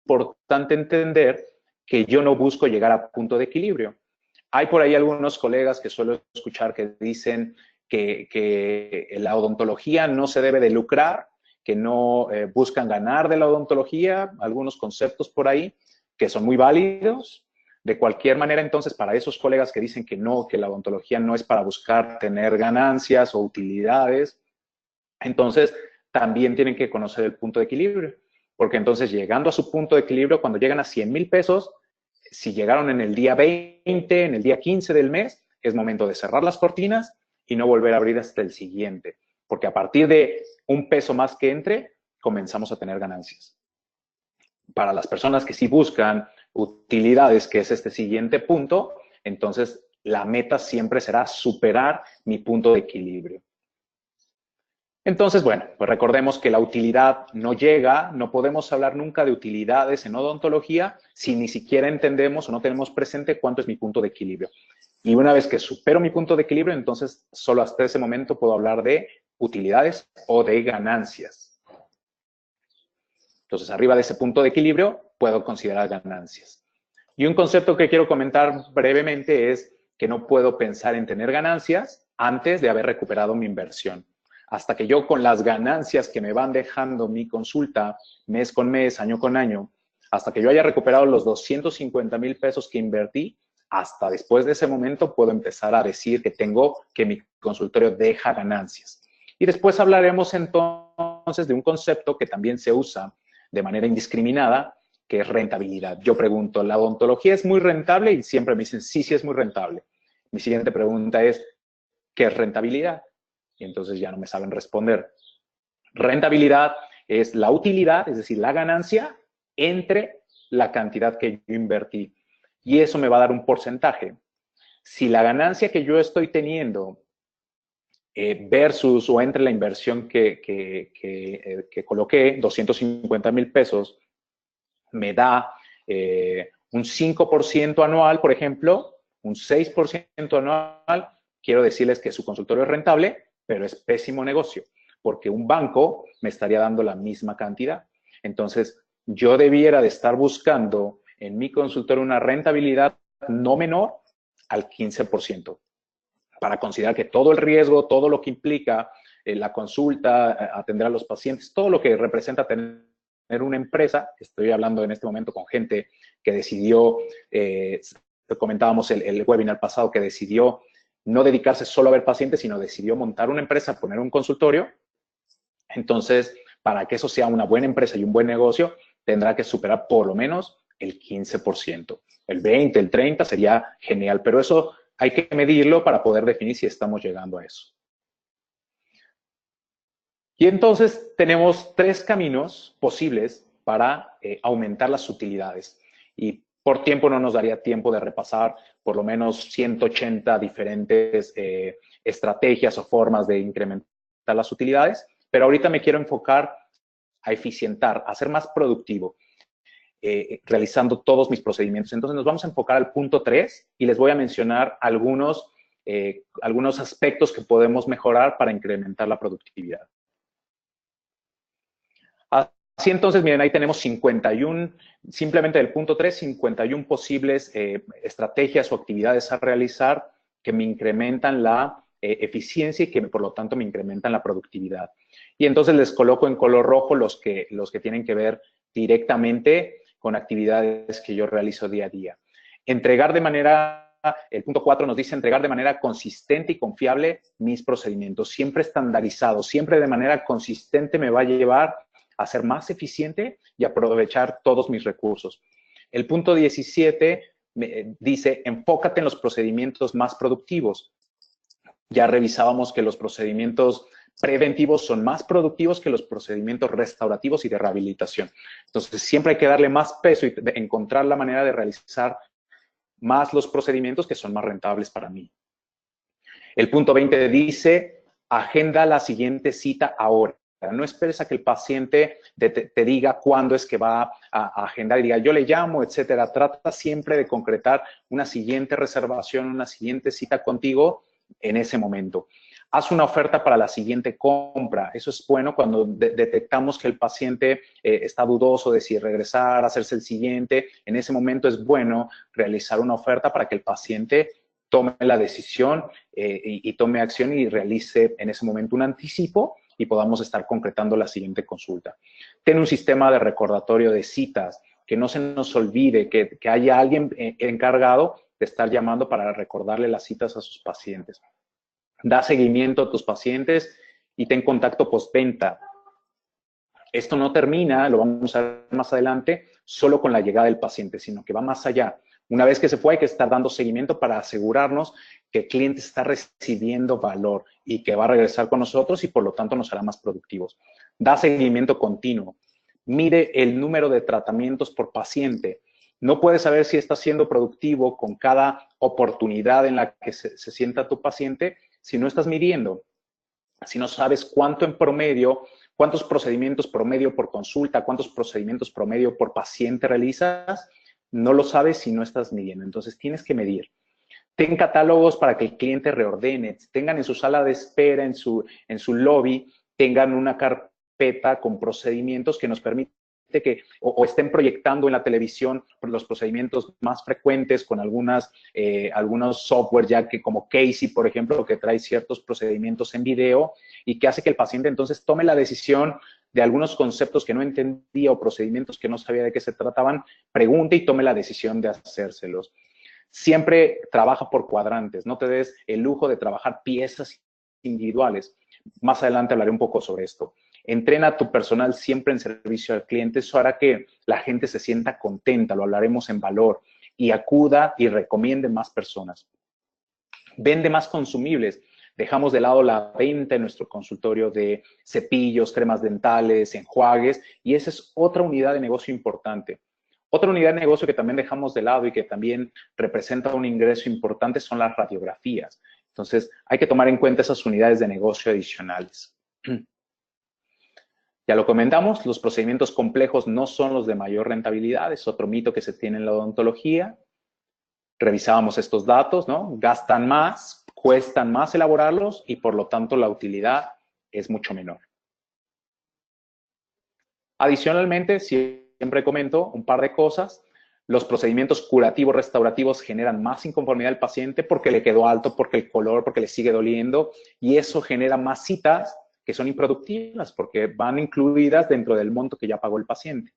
importante entender que yo no busco llegar a punto de equilibrio. Hay por ahí algunos colegas que suelo escuchar que dicen que la odontología no se debe de lucrar, que no buscan ganar de la odontología, algunos conceptos por ahí que son muy válidos. De cualquier manera, entonces, para esos colegas que dicen que no, que la odontología no es para buscar tener ganancias o utilidades, entonces también tienen que conocer el punto de equilibrio. Porque entonces, llegando a su punto de equilibrio, cuando llegan a 100,000 pesos, si llegaron en el día 20, en el día 15 del mes, es momento de cerrar las cortinas y no volver a abrir hasta el siguiente. Porque a partir de un peso más que entre, comenzamos a tener ganancias. Para las personas que sí buscan utilidades, que es este siguiente punto, entonces la meta siempre será superar mi punto de equilibrio. Entonces, bueno, pues recordemos que la utilidad no llega, no podemos hablar nunca de utilidades en odontología si ni siquiera entendemos o no tenemos presente cuánto es mi punto de equilibrio. Y una vez que supero mi punto de equilibrio, entonces solo hasta ese momento puedo hablar de utilidades o de ganancias. Entonces, arriba de ese punto de equilibrio, puedo considerar ganancias. Y un concepto que quiero comentar brevemente es que no puedo pensar en tener ganancias antes de haber recuperado mi inversión. Hasta que yo con las ganancias que me van dejando mi consulta mes con mes, año con año, hasta que yo haya recuperado los 250,000 pesos que invertí, hasta después de ese momento puedo empezar a decir que mi consultorio deja ganancias. Y después hablaremos entonces de un concepto que también se usa de manera indiscriminada, que es rentabilidad. Yo pregunto, ¿la odontología es muy rentable? Y siempre me dicen, sí, sí es muy rentable. Mi siguiente pregunta es, ¿qué es rentabilidad? Y entonces ya no me saben responder. Rentabilidad es la utilidad, es decir, la ganancia entre la cantidad que yo invertí. Y eso me va a dar un porcentaje. Si la ganancia que yo estoy teniendo versus o entre la inversión que coloqué, 250,000 pesos, me da un 5% anual, por ejemplo, un 6% anual, quiero decirles que su consultorio es rentable, pero es pésimo negocio, porque un banco me estaría dando la misma cantidad. Entonces, yo debiera de estar buscando en mi consultorio una rentabilidad no menor al 15%, para considerar que todo el riesgo, todo lo que implica la consulta, atender a los pacientes, todo lo que representa tener una empresa, estoy hablando en este momento con gente que decidió, comentábamos el webinar pasado, que decidió no dedicarse solo a ver pacientes, sino decidió montar una empresa, poner un consultorio. Entonces, para que eso sea una buena empresa y un buen negocio, tendrá que superar por lo menos el 15%. El 20, el 30 sería genial, pero eso hay que medirlo para poder definir si estamos llegando a eso. Y entonces tenemos 3 caminos posibles para aumentar las utilidades. Y por tiempo no nos daría tiempo de repasar por lo menos 180 diferentes estrategias o formas de incrementar las utilidades, pero ahorita me quiero enfocar a eficientar, a ser más productivo. realizando todos mis procedimientos. Entonces nos vamos a enfocar al punto 3 y les voy a mencionar algunos aspectos que podemos mejorar para incrementar la productividad. Así entonces, miren, ahí tenemos 51, simplemente del punto 3, 51 posibles estrategias o actividades a realizar que me incrementan la eficiencia y que por lo tanto me incrementan la productividad. Y entonces les coloco en color rojo los que tienen que ver directamente con actividades que yo realizo día a día. Entregar de manera, el punto 4 nos dice entregar de manera consistente y confiable mis procedimientos, siempre estandarizado, siempre de manera consistente me va a llevar a ser más eficiente y aprovechar todos mis recursos. El punto 17 dice, enfócate en los procedimientos más productivos. Ya revisábamos que los procedimientos preventivos son más productivos que los procedimientos restaurativos y de rehabilitación. Entonces, siempre hay que darle más peso y encontrar la manera de realizar más los procedimientos que son más rentables para mí. El punto 20 dice, agenda la siguiente cita ahora. No esperes a que el paciente te diga cuándo es que va a agendar y diga, yo le llamo, etcétera. Trata siempre de concretar una siguiente reservación, una siguiente cita contigo en ese momento. Haz una oferta para la siguiente compra. Eso es bueno cuando detectamos que el paciente está dudoso de si regresar, hacerse el siguiente. En ese momento es bueno realizar una oferta para que el paciente tome la decisión y tome acción y realice en ese momento un anticipo y podamos estar concretando la siguiente consulta. Ten un sistema de recordatorio de citas, que no se nos olvide, que haya alguien encargado de estar llamando para recordarle las citas a sus pacientes. Da seguimiento a tus pacientes y ten contacto postventa. Esto no termina, lo vamos a ver más adelante, solo con la llegada del paciente, sino que va más allá. Una vez que se fue, hay que estar dando seguimiento para asegurarnos que el cliente está recibiendo valor y que va a regresar con nosotros y por lo tanto nos hará más productivos. Da seguimiento continuo. Mide el número de tratamientos por paciente. No puedes saber si estás siendo productivo con cada oportunidad en la que se sienta tu paciente si no estás midiendo. Si no sabes cuánto en promedio, cuántos procedimientos promedio por consulta, cuántos procedimientos promedio por paciente realizas, no lo sabes si no estás midiendo. Entonces, tienes que medir. Ten catálogos para que el cliente reordene. Tengan en su sala de espera, en su lobby, tengan una carpeta con procedimientos que nos permite que o estén proyectando en la televisión los procedimientos más frecuentes con algunos software ya que como Casey, por ejemplo, que trae ciertos procedimientos en video y que hace que el paciente entonces tome la decisión de algunos conceptos que no entendía o procedimientos que no sabía de qué se trataban, pregunte y tome la decisión de hacérselos. Siempre trabaja por cuadrantes, no te des el lujo de trabajar piezas individuales. Más adelante hablaré un poco sobre esto. Entrena a tu personal siempre en servicio al cliente. Eso hará que la gente se sienta contenta, lo hablaremos en valor, y acuda y recomiende más personas. Vende más consumibles. Dejamos de lado la venta en nuestro consultorio de cepillos, cremas dentales, enjuagues, y esa es otra unidad de negocio importante. Otra unidad de negocio que también dejamos de lado y que también representa un ingreso importante son las radiografías. Entonces, hay que tomar en cuenta esas unidades de negocio adicionales. Ya lo comentamos, los procedimientos complejos no son los de mayor rentabilidad, es otro mito que se tiene en la odontología. Revisábamos estos datos, ¿no? Gastan más, cuestan más elaborarlos y por lo tanto la utilidad es mucho menor. Adicionalmente, siempre comento un par de cosas. Los procedimientos curativos restaurativos generan más inconformidad al paciente porque le quedó alto, porque el color, porque le sigue doliendo y eso genera más citas que son improductivas porque van incluidas dentro del monto que ya pagó el paciente.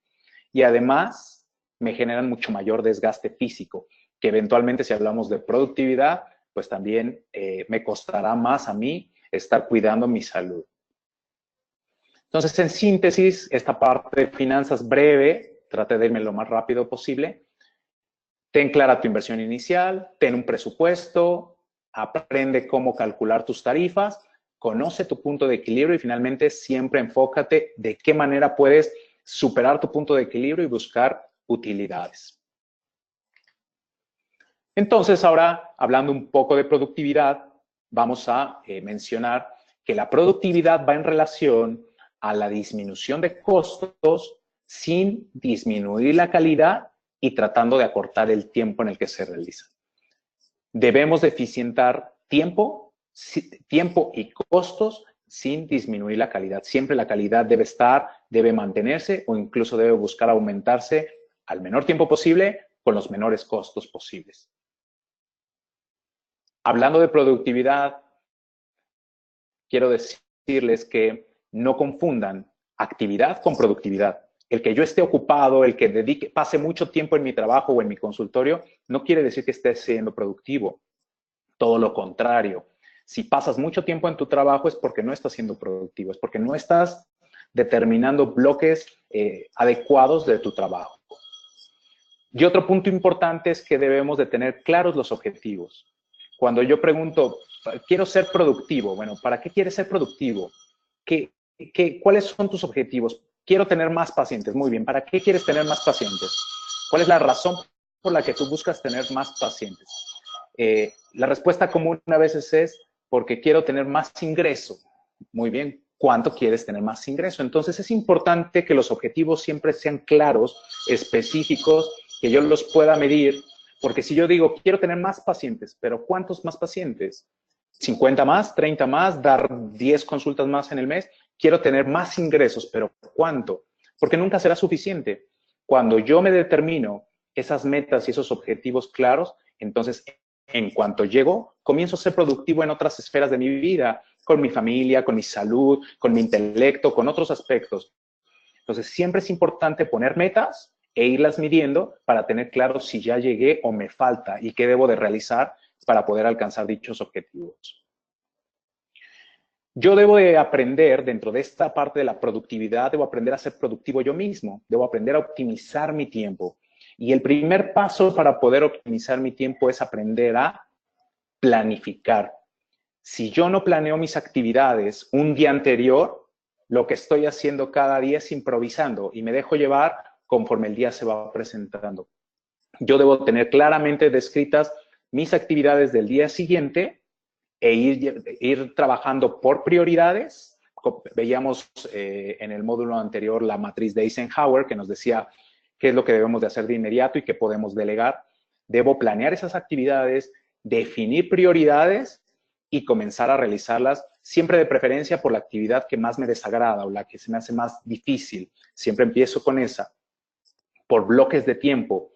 Y además me generan mucho mayor desgaste físico, que eventualmente si hablamos de productividad, pues también me costará más a mí estar cuidando mi salud. Entonces, en síntesis, esta parte de finanzas breve, trate de irme lo más rápido posible. Ten clara tu inversión inicial, ten un presupuesto, aprende cómo calcular tus tarifas, conoce tu punto de equilibrio y finalmente siempre enfócate de qué manera puedes superar tu punto de equilibrio y buscar utilidades. Entonces, ahora, hablando un poco de productividad, vamos a mencionar que la productividad va en relación a la disminución de costos sin disminuir la calidad y tratando de acortar el tiempo en el que se realiza. Debemos de eficientar tiempo y costos sin disminuir la calidad. Siempre la calidad debe estar, debe mantenerse o incluso debe buscar aumentarse al menor tiempo posible con los menores costos posibles. Hablando de productividad, quiero decirles que no confundan actividad con productividad. El que yo esté ocupado, el que pase mucho tiempo en mi trabajo o en mi consultorio, no quiere decir que esté siendo productivo. Todo lo contrario. Si pasas mucho tiempo en tu trabajo es porque no estás siendo productivo, es porque no estás determinando bloques adecuados de tu trabajo. Y otro punto importante es que debemos de tener claros los objetivos. Cuando yo pregunto, quiero ser productivo, bueno, ¿para qué quieres ser productivo? ¿Cuáles son tus objetivos? Quiero tener más pacientes. Muy bien, ¿para qué quieres tener más pacientes? ¿Cuál es la razón por la que tú buscas tener más pacientes? La respuesta común a veces es porque quiero tener más ingreso. Muy bien, ¿cuánto quieres tener más ingreso? Entonces es importante que los objetivos siempre sean claros, específicos, que yo los pueda medir, porque si yo digo, quiero tener más pacientes, pero ¿cuántos más pacientes? ¿50 más? ¿30 más? ¿Dar 10 consultas más en el mes? Quiero tener más ingresos, pero ¿cuánto? Porque nunca será suficiente. Cuando yo me determino esas metas y esos objetivos claros, entonces en cuanto llego, comienzo a ser productivo en otras esferas de mi vida, con mi familia, con mi salud, con mi intelecto, con otros aspectos. Entonces, siempre es importante poner metas e irlas midiendo para tener claro si ya llegué o me falta y qué debo de realizar para poder alcanzar dichos objetivos. Yo debo de aprender, dentro de esta parte de la productividad, debo aprender a ser productivo yo mismo, debo aprender a optimizar mi tiempo. Y el primer paso para poder optimizar mi tiempo es aprender a planificar. Si yo no planeo mis actividades un día anterior, lo que estoy haciendo cada día es improvisando y me dejo llevar conforme el día se va presentando. Yo debo tener claramente descritas mis actividades del día siguiente e ir trabajando por prioridades. Veíamos en el módulo anterior la matriz de Eisenhower que nos decía qué es lo que debemos de hacer de inmediato y qué podemos delegar. Debo planear esas actividades, definir prioridades y comenzar a realizarlas, siempre de preferencia por la actividad que más me desagrada o la que se me hace más difícil. Siempre empiezo con esa, por bloques de tiempo,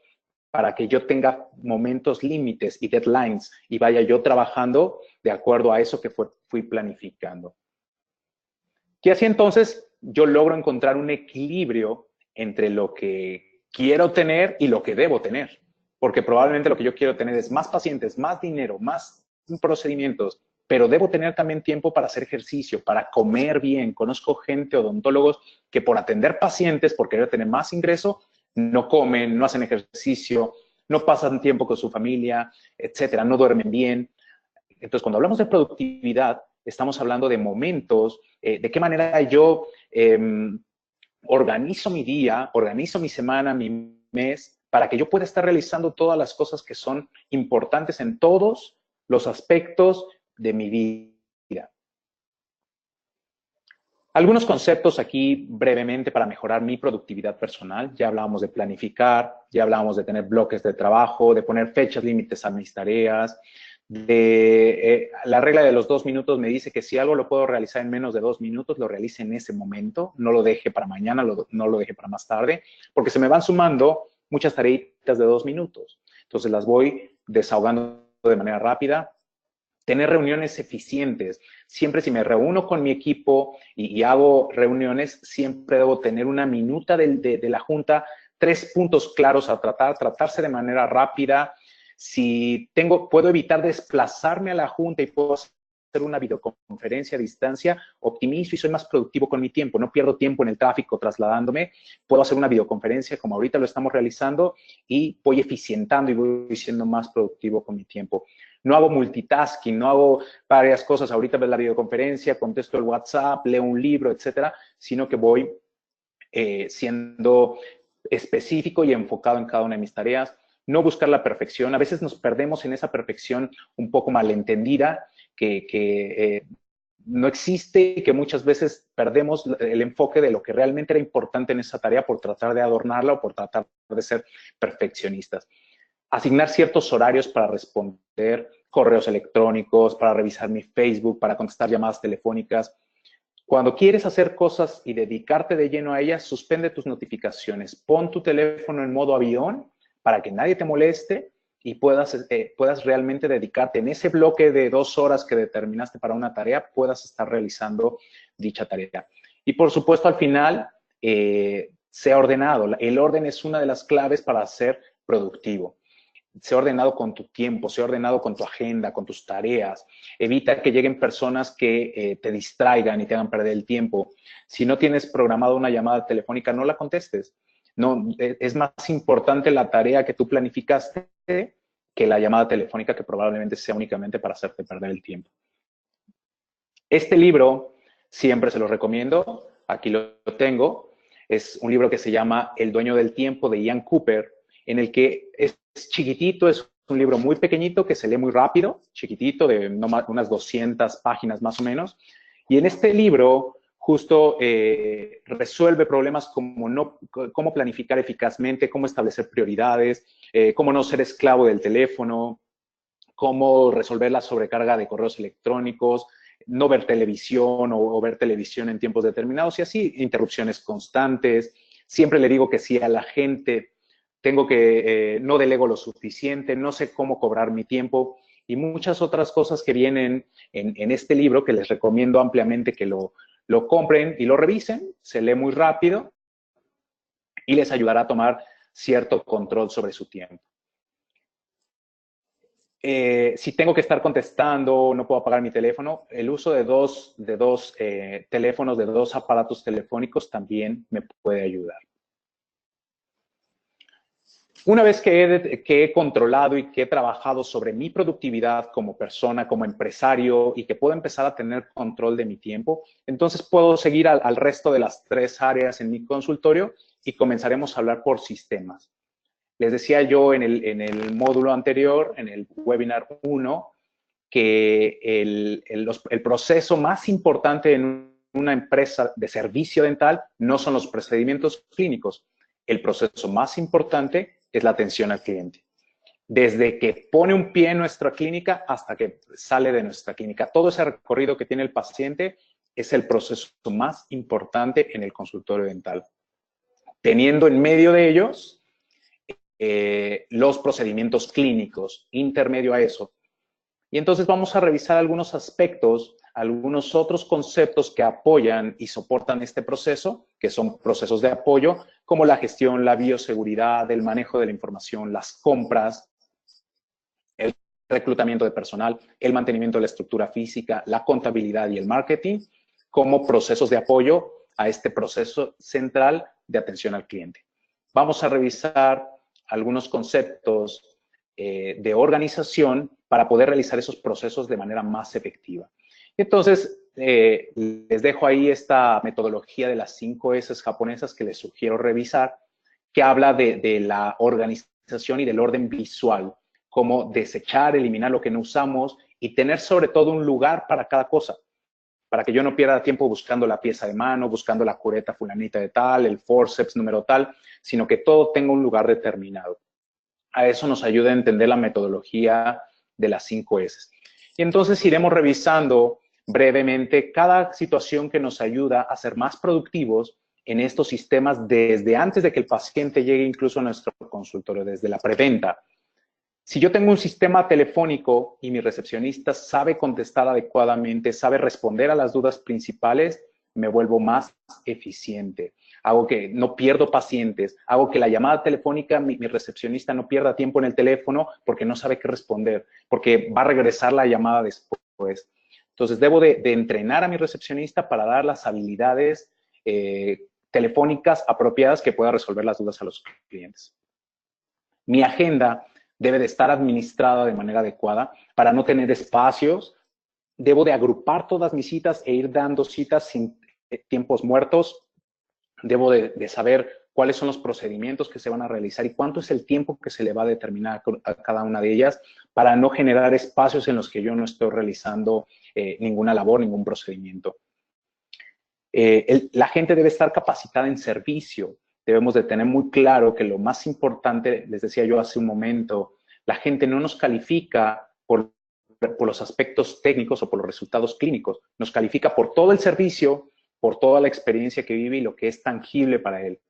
para que yo tenga momentos límites y deadlines y vaya yo trabajando de acuerdo a eso que fui planificando. Y así entonces yo logro encontrar un equilibrio entre lo que quiero tener y lo que debo tener. Porque probablemente lo que yo quiero tener es más pacientes, más dinero, más procedimientos, pero debo tener también tiempo para hacer ejercicio, para comer bien. Conozco gente, odontólogos, que por atender pacientes, por querer tener más ingreso, no comen, no hacen ejercicio, no pasan tiempo con su familia, etcétera, no duermen bien. Entonces, cuando hablamos de productividad, estamos hablando de momentos, de qué manera yo organizo mi día, organizo mi semana, mi mes, para que yo pueda estar realizando todas las cosas que son importantes en todos los aspectos de mi vida. Algunos conceptos aquí brevemente para mejorar mi productividad personal. Ya hablábamos de planificar, ya hablábamos de tener bloques de trabajo, de poner fechas límites a mis tareas. La regla de los 2 minutos me dice que si algo lo puedo realizar en menos de 2 minutos, lo realice en ese momento, no lo deje para mañana, no lo deje para más tarde, porque se me van sumando muchas tareitas de 2 minutos. Entonces las voy desahogando de manera rápida. Tener reuniones eficientes. Siempre si me reúno con mi equipo y hago reuniones, siempre debo tener una minuta de la junta, 3 puntos claros a tratarse de manera rápida. Si puedo evitar desplazarme a la junta y puedo hacer una videoconferencia a distancia, optimizo y soy más productivo con mi tiempo. No pierdo tiempo en el tráfico trasladándome. Puedo hacer una videoconferencia como ahorita lo estamos realizando y voy eficientando y voy siendo más productivo con mi tiempo. No hago multitasking, no hago varias cosas. Ahorita ves la videoconferencia, contesto el WhatsApp, leo un libro, etcétera, sino que voy siendo específico y enfocado en cada una de mis tareas. No buscar la perfección. A veces nos perdemos en esa perfección un poco malentendida que no existe y que muchas veces perdemos el enfoque de lo que realmente era importante en esa tarea por tratar de adornarla o por tratar de ser perfeccionistas. Asignar ciertos horarios para responder correos electrónicos, para revisar mi Facebook, para contestar llamadas telefónicas. Cuando quieres hacer cosas y dedicarte de lleno a ellas, suspende tus notificaciones. Pon tu teléfono en modo avión para que nadie te moleste y puedas realmente dedicarte en ese bloque de 2 horas que determinaste para una tarea, puedas estar realizando dicha tarea. Y por supuesto, al final, sea ordenado. El orden es una de las claves para ser productivo. Sé ordenado con tu tiempo, sé ordenado con tu agenda, con tus tareas. Evita que lleguen personas que te distraigan y te hagan perder el tiempo. Si no tienes programado una llamada telefónica, no la contestes. No, es más importante la tarea que tú planificaste que la llamada telefónica, que probablemente sea únicamente para hacerte perder el tiempo. Este libro siempre se lo recomiendo. Aquí lo tengo. Es un libro que se llama El dueño del tiempo, de Ian Cooper, en el que es chiquitito, es un libro muy pequeñito que se lee muy rápido, chiquitito, de unas 200 páginas más o menos. Y en este libro justo resuelve problemas como cómo planificar eficazmente, cómo establecer prioridades, cómo no ser esclavo del teléfono, cómo resolver la sobrecarga de correos electrónicos, no ver televisión o ver televisión en tiempos determinados y así, interrupciones constantes. Siempre le digo que sí a la gente. Tengo que, no delego lo suficiente, no sé cómo cobrar mi tiempo y muchas otras cosas que vienen en este libro que les recomiendo ampliamente que lo compren y lo revisen. Se lee muy rápido y les ayudará a tomar cierto control sobre su tiempo. Si tengo que estar contestando, no puedo apagar mi teléfono, el uso de dos teléfonos, de 2 aparatos telefónicos también me puede ayudar. Una vez que he controlado y que he trabajado sobre mi productividad como persona, como empresario y que puedo empezar a tener control de mi tiempo, entonces puedo seguir al resto de las 3 áreas en mi consultorio y comenzaremos a hablar por sistemas. Les decía yo en el módulo anterior, en el webinar 1, que el proceso más importante en una empresa de servicio dental no son los procedimientos clínicos. El proceso más importante es la atención al cliente. Desde que pone un pie en nuestra clínica hasta que sale de nuestra clínica. Todo ese recorrido que tiene el paciente es el proceso más importante en el consultorio dental. Teniendo en medio de ellos los procedimientos clínicos, intermedio a eso. Y entonces vamos a revisar algunos aspectos, algunos otros conceptos que apoyan y soportan este proceso, que son procesos de apoyo, como la gestión, la bioseguridad, el manejo de la información, las compras, el reclutamiento de personal, el mantenimiento de la estructura física, la contabilidad y el marketing, como procesos de apoyo a este proceso central de atención al cliente. Vamos a revisar algunos conceptos de organización para poder realizar esos procesos de manera más efectiva. Entonces, les dejo ahí esta metodología de las 5 S japonesas que les sugiero revisar, que habla de la organización y del orden visual, cómo desechar, eliminar lo que no usamos y tener sobre todo un lugar para cada cosa, para que yo no pierda tiempo buscando la pieza de mano, buscando la cureta fulanita de tal, el forceps número tal, sino que todo tenga un lugar determinado. A eso nos ayuda a entender la metodología de las 5 S. Y entonces iremos revisando brevemente cada situación que nos ayuda a ser más productivos en estos sistemas desde antes de que el paciente llegue incluso a nuestro consultorio, desde la preventa. Si yo tengo un sistema telefónico y mi recepcionista sabe contestar adecuadamente, sabe responder a las dudas principales, me vuelvo más eficiente. Hago que no pierdo pacientes, hago que la llamada telefónica, mi recepcionista no pierda tiempo en el teléfono porque no sabe qué responder, porque va a regresar la llamada después. Entonces, debo de entrenar a mi recepcionista para dar las habilidades telefónicas apropiadas que pueda resolver las dudas a los clientes. Mi agenda debe de estar administrada de manera adecuada para no tener espacios. Debo de agrupar todas mis citas e ir dando citas sin tiempos muertos. Debo de saber cuáles son los procedimientos que se van a realizar y cuánto es el tiempo que se le va a determinar a cada una de ellas para no generar espacios en los que yo no estoy realizando ninguna labor, ningún procedimiento. La gente debe estar capacitada en servicio. Debemos de tener muy claro que lo más importante, les decía yo hace un momento, la gente no nos califica por los aspectos técnicos o por los resultados clínicos, nos califica por todo el servicio, por toda la experiencia que vive y lo que es tangible para él.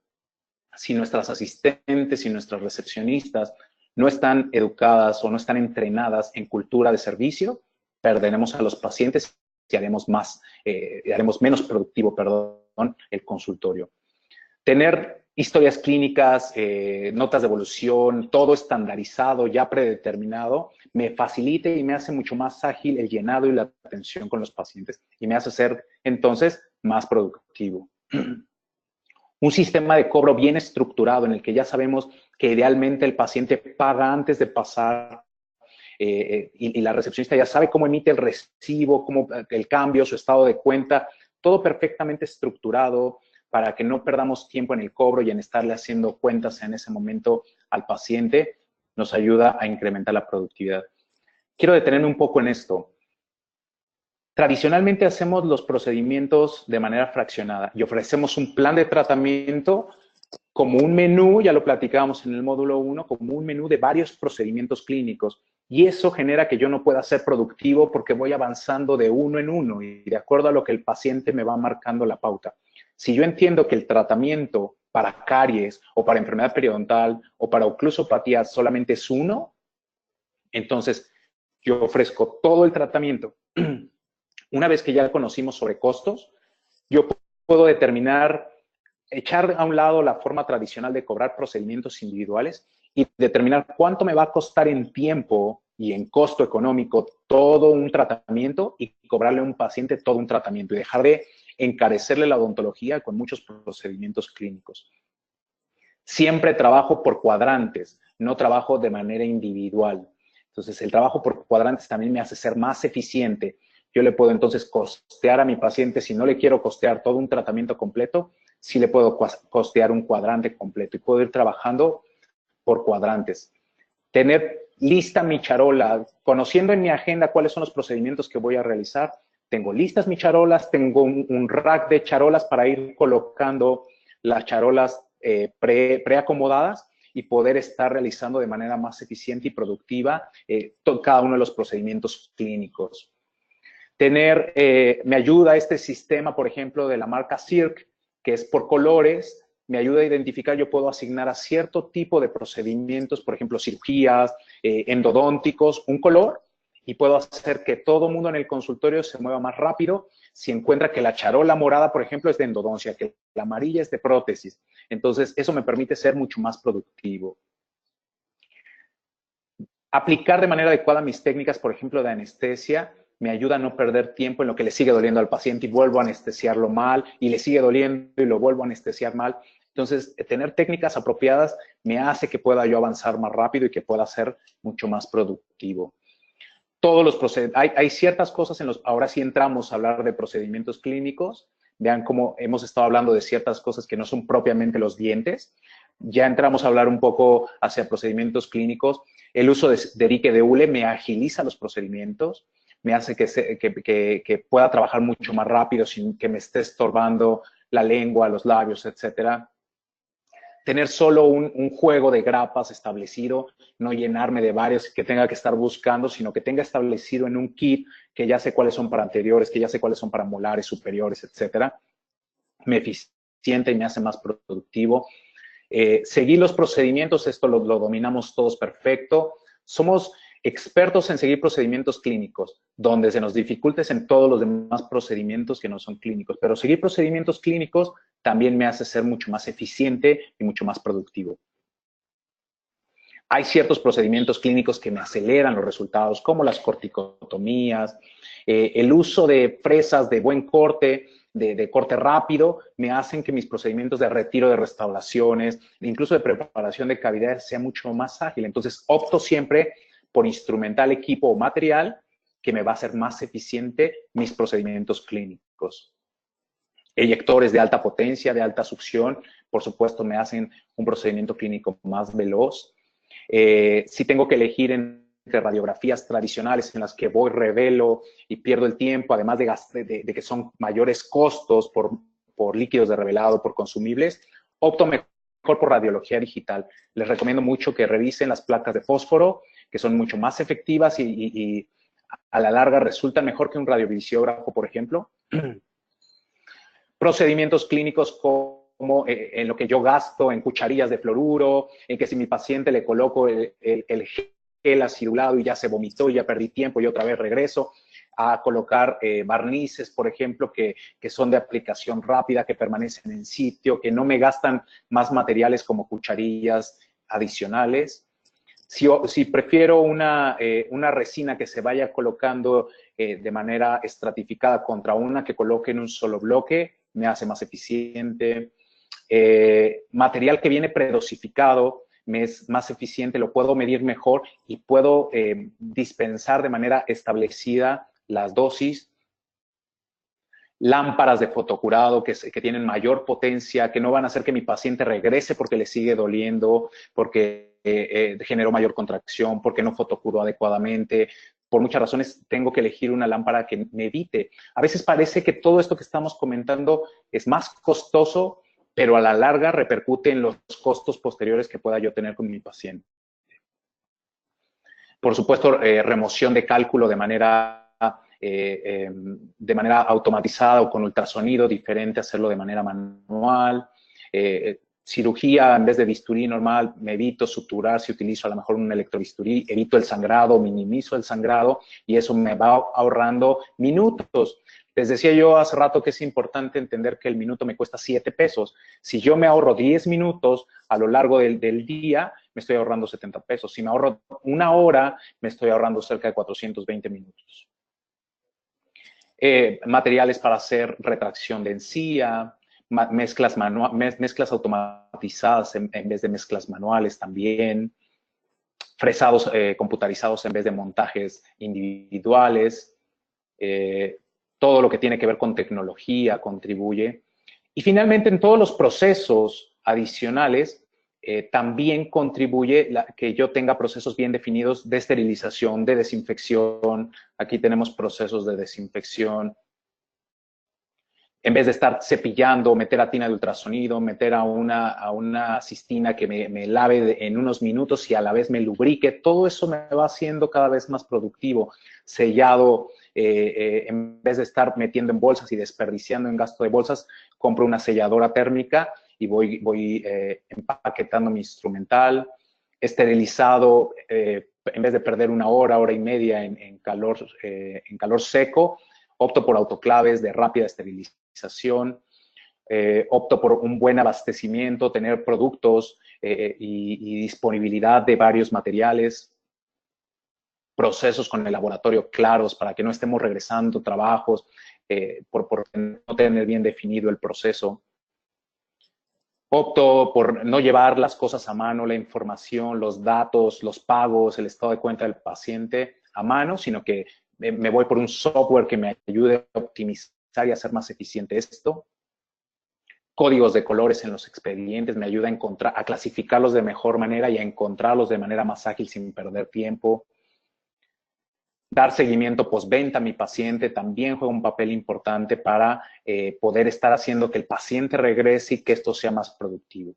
Si nuestras asistentes y nuestras recepcionistas no están educadas o no están entrenadas en cultura de servicio, perderemos a los pacientes y haremos menos productivo, el consultorio. Tener historias clínicas, notas de evolución, todo estandarizado, ya predeterminado, me facilita y me hace mucho más ágil el llenado y la atención con los pacientes y me hace ser entonces más productivo. Un sistema de cobro bien estructurado en el que ya sabemos que idealmente el paciente paga antes de pasar y la recepcionista ya sabe cómo emite el recibo, cómo el cambio, su estado de cuenta, todo perfectamente estructurado para que no perdamos tiempo en el cobro y en estarle haciendo cuentas en ese momento al paciente, nos ayuda a incrementar la productividad. Quiero detenerme un poco en esto. Tradicionalmente hacemos los procedimientos de manera fraccionada y ofrecemos un plan de tratamiento como un menú, ya lo platicábamos en el módulo 1, como un menú de varios procedimientos clínicos. Y eso genera que yo no pueda ser productivo porque voy avanzando de uno en uno y de acuerdo a lo que el paciente me va marcando la pauta. Si yo entiendo que el tratamiento para caries o para enfermedad periodontal o para oclusopatía solamente es uno, entonces yo ofrezco todo el tratamiento. Una vez que ya conocimos sobre costos, yo puedo determinar, echar a un lado la forma tradicional de cobrar procedimientos individuales y determinar cuánto me va a costar en tiempo y en costo económico todo un tratamiento y cobrarle a un paciente todo un tratamiento y dejar de encarecerle la odontología con muchos procedimientos clínicos. Siempre trabajo por cuadrantes, no trabajo de manera individual. Entonces, el trabajo por cuadrantes también me hace ser más eficiente. Yo le puedo entonces costear a mi paciente, si no le quiero costear todo un tratamiento completo, sí le puedo costear un cuadrante completo y puedo ir trabajando por cuadrantes. Tener lista mi charola, conociendo en mi agenda cuáles son los procedimientos que voy a realizar. Tengo listas mis charolas, tengo un rack de charolas para ir colocando las charolas preacomodadas y poder estar realizando de manera más eficiente y productiva cada uno de los procedimientos clínicos. Me ayuda este sistema, por ejemplo, de la marca Circ, que es por colores, me ayuda a identificar, yo puedo asignar a cierto tipo de procedimientos, por ejemplo, cirugías, endodónticos, un color, y puedo hacer que todo el mundo en el consultorio se mueva más rápido si encuentra que la charola morada, por ejemplo, es de endodoncia, que la amarilla es de prótesis. Entonces, eso me permite ser mucho más productivo. Aplicar de manera adecuada mis técnicas, por ejemplo, de anestesia, me ayuda a no perder tiempo en lo que le sigue doliendo al paciente y vuelvo a anestesiarlo mal y le sigue doliendo y lo vuelvo a anestesiar mal. Entonces, tener técnicas apropiadas me hace que pueda yo avanzar más rápido y que pueda ser mucho más productivo. Todos los procedimientos, hay ciertas cosas ahora sí entramos a hablar de procedimientos clínicos. Vean cómo hemos estado hablando de ciertas cosas que no son propiamente los dientes. Ya entramos a hablar un poco hacia procedimientos clínicos. El uso de dique de hule me agiliza los procedimientos, me hace que pueda trabajar mucho más rápido sin que me esté estorbando la lengua, los labios, etcétera. Tener solo un juego de grapas establecido, no llenarme de varios que tenga que estar buscando, sino que tenga establecido en un kit que ya sé cuáles son para anteriores, que ya sé cuáles son para molares, superiores, etcétera. Me eficiente y me hace más productivo. Seguir los procedimientos, esto lo dominamos todos perfecto. Somos expertos en seguir procedimientos clínicos, donde se nos dificultes en todos los demás procedimientos que no son clínicos. Pero seguir procedimientos clínicos también me hace ser mucho más eficiente y mucho más productivo. Hay ciertos procedimientos clínicos que me aceleran los resultados, como las corticotomías, el uso de fresas de buen corte, de corte rápido, me hacen que mis procedimientos de retiro de restauraciones, incluso de preparación de cavidades, sea mucho más ágil. Entonces, opto siempre por instrumental, equipo o material que me va a hacer más eficiente mis procedimientos clínicos. eyectores de alta potencia, de alta succión, por supuesto me hacen un procedimiento clínico más veloz. Si tengo que elegir entre radiografías tradicionales en las que voy, revelo y pierdo el tiempo, además de que son mayores costos por líquidos de revelado, por consumibles, opto mejor por radiología digital. Les recomiendo mucho que revisen las placas de fósforo, que son mucho más efectivas y a la larga resultan mejor que un radiovisiógrafo, por ejemplo. Procedimientos clínicos como en lo que yo gasto en cucharillas de fluoruro, en que si mi paciente le coloco el gel acidulado y ya se vomitó y ya perdí tiempo y otra vez regreso a colocar barnices, por ejemplo, que son de aplicación rápida, que permanecen en sitio, que no me gastan más materiales como cucharillas adicionales. Si prefiero una resina que se vaya colocando de manera estratificada contra una que coloque en un solo bloque, me hace más eficiente. Material que viene predosificado me es más eficiente, lo puedo medir mejor y puedo dispensar de manera establecida las dosis. Lámparas de fotocurado que tienen mayor potencia, que no van a hacer que mi paciente regrese porque le sigue doliendo, porque generó mayor contracción, porque no fotocuró adecuadamente. Por muchas razones tengo que elegir una lámpara que me evite. A veces parece que todo esto que estamos comentando es más costoso, pero a la larga repercute en los costos posteriores que pueda yo tener con mi paciente. Por supuesto, remoción de cálculo de manera automatizada o con ultrasonido, diferente hacerlo de manera manual. Cirugía, en vez de bisturí normal, me evito suturar si utilizo a lo mejor un electrobisturí, evito el sangrado, minimizo el sangrado y eso me va ahorrando minutos. Les decía yo hace rato que es importante entender que el minuto me cuesta 7 pesos. Si yo me ahorro 10 minutos a lo largo del día, me estoy ahorrando 70 pesos. Si me ahorro una hora, me estoy ahorrando cerca de 420 minutos. Materiales para hacer retracción de encía, mezclas automatizadas en vez de mezclas manuales también, fresados computarizados en vez de montajes individuales, todo lo que tiene que ver con tecnología contribuye. Y finalmente, en todos los procesos adicionales, también contribuye que yo tenga procesos bien definidos de esterilización, de desinfección. Aquí tenemos procesos de desinfección. En vez de estar cepillando, meter a tina de ultrasonido, meter a una cistina que me lave en unos minutos y a la vez me lubrique, todo eso me va haciendo cada vez más productivo. Sellado, en vez de estar metiendo en bolsas y desperdiciando en gasto de bolsas, compro una selladora térmica y voy empaquetando mi instrumental. Esterilizado, en vez de perder una hora, hora y media en calor seco, opto por autoclaves de rápida esterilización, opto por un buen abastecimiento, tener productos y disponibilidad de varios materiales, procesos con el laboratorio claros para que no estemos regresando trabajos por no tener bien definido el proceso. Opto por no llevar las cosas a mano, la información, los datos, los pagos, el estado de cuenta del paciente a mano, sino que me voy por un software que me ayude a optimizar y hacer más eficiente esto. Códigos de colores en los expedientes me ayuda a clasificarlos de mejor manera y a encontrarlos de manera más ágil sin perder tiempo. Dar seguimiento postventa a mi paciente también juega un papel importante para poder estar haciendo que el paciente regrese y que esto sea más productivo.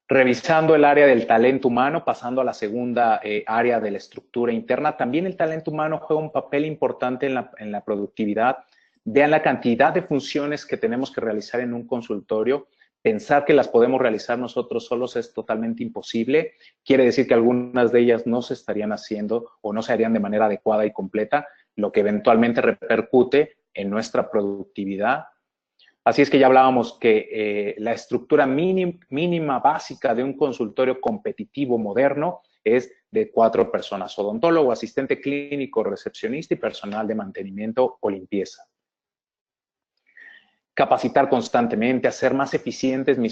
Revisando el área del talento humano, pasando a la segunda área de la estructura interna, también el talento humano juega un papel importante en la productividad. Vean la cantidad de funciones que tenemos que realizar en un consultorio. Pensar que las podemos realizar nosotros solos es totalmente imposible. Quiere decir que algunas de ellas no se estarían haciendo o no se harían de manera adecuada y completa, lo que eventualmente repercute en nuestra productividad. Así es que ya hablábamos que la estructura mínima básica de un consultorio competitivo moderno es de 4 personas: odontólogo, asistente clínico, recepcionista y personal de mantenimiento o limpieza. Capacitar constantemente, hacer más eficientes. No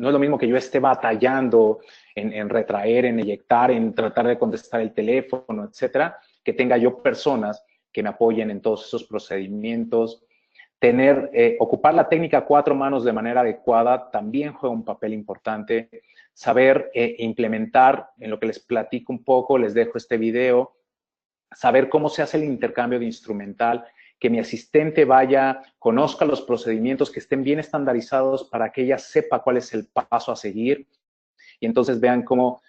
es lo mismo que yo esté batallando en retraer, en eyectar, en tratar de contestar el teléfono, etcétera, que tenga yo personas que me apoyen en todos esos procedimientos. Ocupar la técnica 4 manos de manera adecuada también juega un papel importante. Saber implementar, en lo que les platico un poco, les dejo este video, saber cómo se hace el intercambio de instrumental, que mi asistente conozca los procedimientos, que estén bien estandarizados para que ella sepa cuál es el paso a seguir. Y entonces vean cómo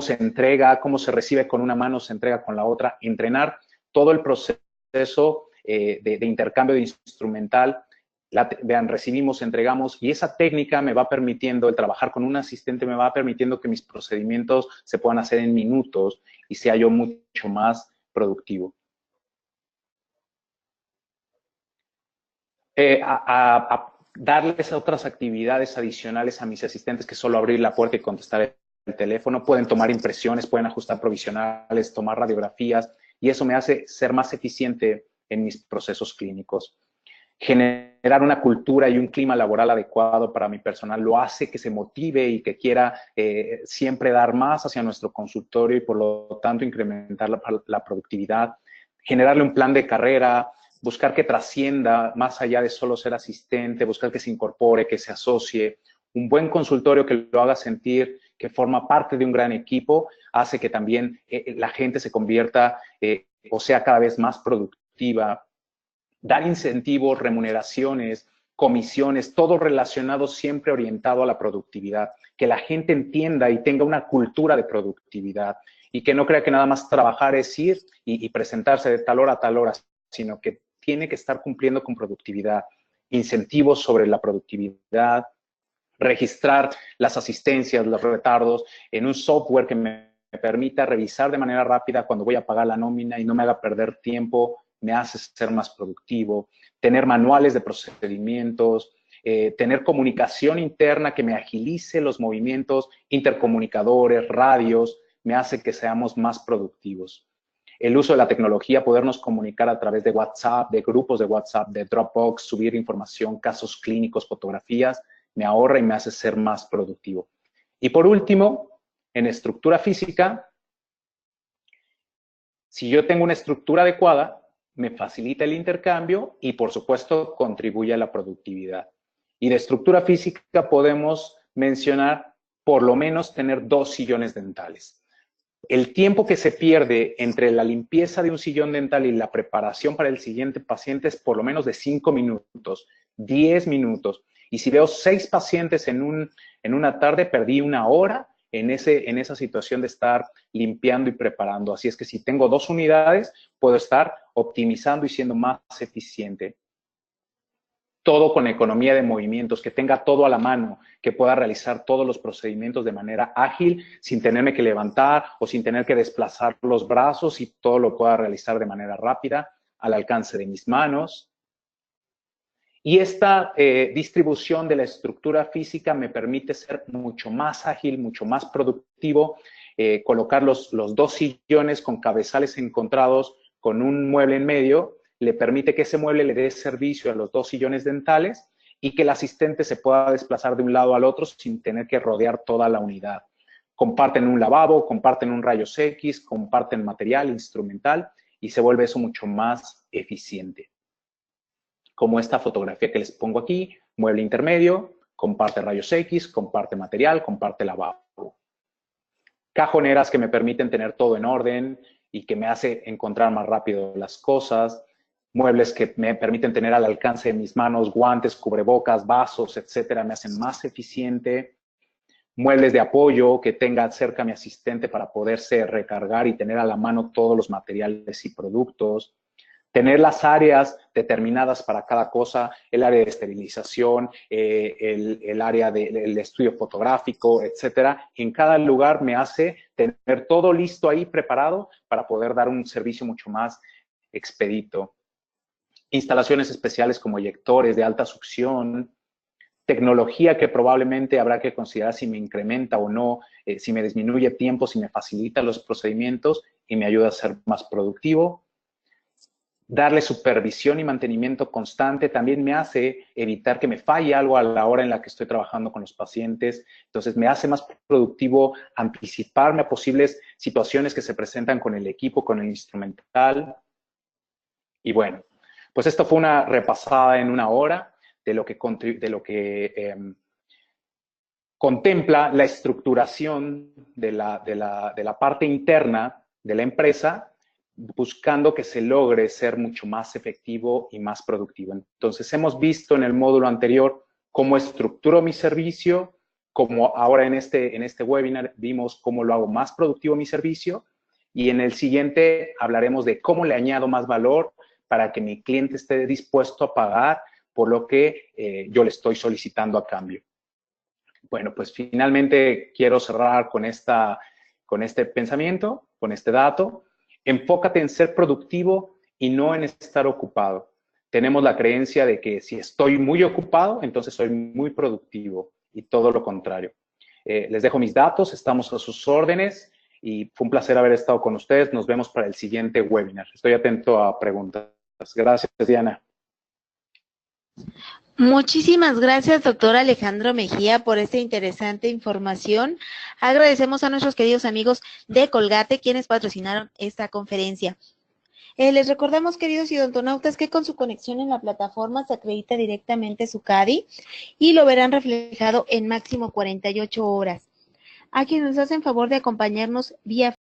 se entrega, cómo se recibe con una mano, se entrega con la otra. Entrenar todo el proceso de intercambio de instrumental. Vean, recibimos, entregamos, y esa técnica me va permitiendo, el trabajar con un asistente me va permitiendo que mis procedimientos se puedan hacer en minutos y sea yo mucho más productivo. Darles otras actividades adicionales a mis asistentes que solo abrir la puerta y contestar el teléfono. Pueden tomar impresiones, pueden ajustar provisionales, tomar radiografías, y eso me hace ser más eficiente en mis procesos clínicos. Generar una cultura y un clima laboral adecuado para mi personal lo hace que se motive y que quiera siempre dar más hacia nuestro consultorio y por lo tanto incrementar la productividad. Generarle un plan de carrera, buscar que trascienda más allá de solo ser asistente, buscar que se incorpore, que se asocie. Un buen consultorio que lo haga sentir que forma parte de un gran equipo hace que también la gente se convierta o sea cada vez más productiva. Dar incentivos, remuneraciones, comisiones, todo relacionado siempre orientado a la productividad. Que la gente entienda y tenga una cultura de productividad y que no crea que nada más trabajar es ir y presentarse de tal hora a tal hora, sino que tiene que estar cumpliendo con productividad. Incentivos sobre la productividad, registrar las asistencias, los retardos en un software que me permita revisar de manera rápida cuando voy a pagar la nómina y no me haga perder tiempo, me hace ser más productivo. Tener manuales de procedimientos, tener comunicación interna que me agilice los movimientos, intercomunicadores, radios, me hace que seamos más productivos. El uso de la tecnología, podernos comunicar a través de WhatsApp, de grupos de WhatsApp, de Dropbox, subir información, casos clínicos, fotografías, me ahorra y me hace ser más productivo. Y por último, en estructura física, si yo tengo una estructura adecuada, me facilita el intercambio y, por supuesto, contribuye a la productividad. Y de estructura física podemos mencionar por lo menos tener 2 sillones dentales. El tiempo que se pierde entre la limpieza de un sillón dental y la preparación para el siguiente paciente es por lo menos de 5 minutos, 10 minutos. Y si veo 6 pacientes en una tarde, perdí 1 hora en esa situación de estar limpiando y preparando. Así es que si tengo 2 unidades, puedo estar optimizando y siendo más eficiente. Todo con economía de movimientos, que tenga todo a la mano, que pueda realizar todos los procedimientos de manera ágil, sin tenerme que levantar o sin tener que desplazar los brazos, y todo lo pueda realizar de manera rápida, al alcance de mis manos. Y esta distribución de la estructura física me permite ser mucho más ágil, mucho más productivo, colocar los 2 sillones con cabezales encontrados con un mueble en medio, le permite que ese mueble le dé servicio a los 2 sillones dentales y que el asistente se pueda desplazar de un lado al otro sin tener que rodear toda la unidad. Comparten un lavabo, comparten un rayos X, comparten material, instrumental, y se vuelve eso mucho más eficiente. Como esta fotografía que les pongo aquí, mueble intermedio, comparte rayos X, comparte material, comparte lavabo. Cajoneras que me permiten tener todo en orden y que me hace encontrar más rápido las cosas. Muebles que me permiten tener al alcance de mis manos guantes, cubrebocas, vasos, etcétera, me hacen más eficiente. Muebles de apoyo que tenga cerca a mi asistente para poderse recargar y tener a la mano todos los materiales y productos. Tener las áreas determinadas para cada cosa, el área de esterilización, el área del estudio fotográfico, etcétera. En cada lugar me hace tener todo listo ahí, preparado, para poder dar un servicio mucho más expedito. Instalaciones especiales como eyectores de alta succión, tecnología que probablemente habrá que considerar si me incrementa o no, si me disminuye tiempo, si me facilita los procedimientos y me ayuda a ser más productivo. Darle supervisión y mantenimiento constante también me hace evitar que me falle algo a la hora en la que estoy trabajando con los pacientes. Entonces, me hace más productivo anticiparme a posibles situaciones que se presentan con el equipo, con el instrumental. Y bueno, Pues esto fue una repasada en una hora de lo que contempla la estructuración de la parte interna de la empresa, buscando que se logre ser mucho más efectivo y más productivo. Entonces, hemos visto en el módulo anterior cómo estructuro mi servicio, como ahora en este webinar vimos cómo lo hago más productivo mi servicio, y en el siguiente hablaremos de cómo le añado más valor para que mi cliente esté dispuesto a pagar por lo que yo le estoy solicitando a cambio. Bueno, pues finalmente quiero cerrar con este pensamiento, con este dato. Enfócate en ser productivo y no en estar ocupado. Tenemos la creencia de que si estoy muy ocupado, entonces soy muy productivo, y todo lo contrario. Les dejo mis datos, estamos a sus órdenes y fue un placer haber estado con ustedes. Nos vemos para el siguiente webinar. Estoy atento a preguntas. Gracias, Diana.
Muchísimas gracias, doctor Alejandro Mejía, por esta interesante información. Agradecemos a nuestros queridos amigos de Colgate, quienes patrocinaron esta conferencia. Les recordamos, queridos odontonautas, que con su conexión en la plataforma se acredita directamente su CADI y lo verán reflejado en máximo 48 horas. A quienes nos hacen favor de acompañarnos vía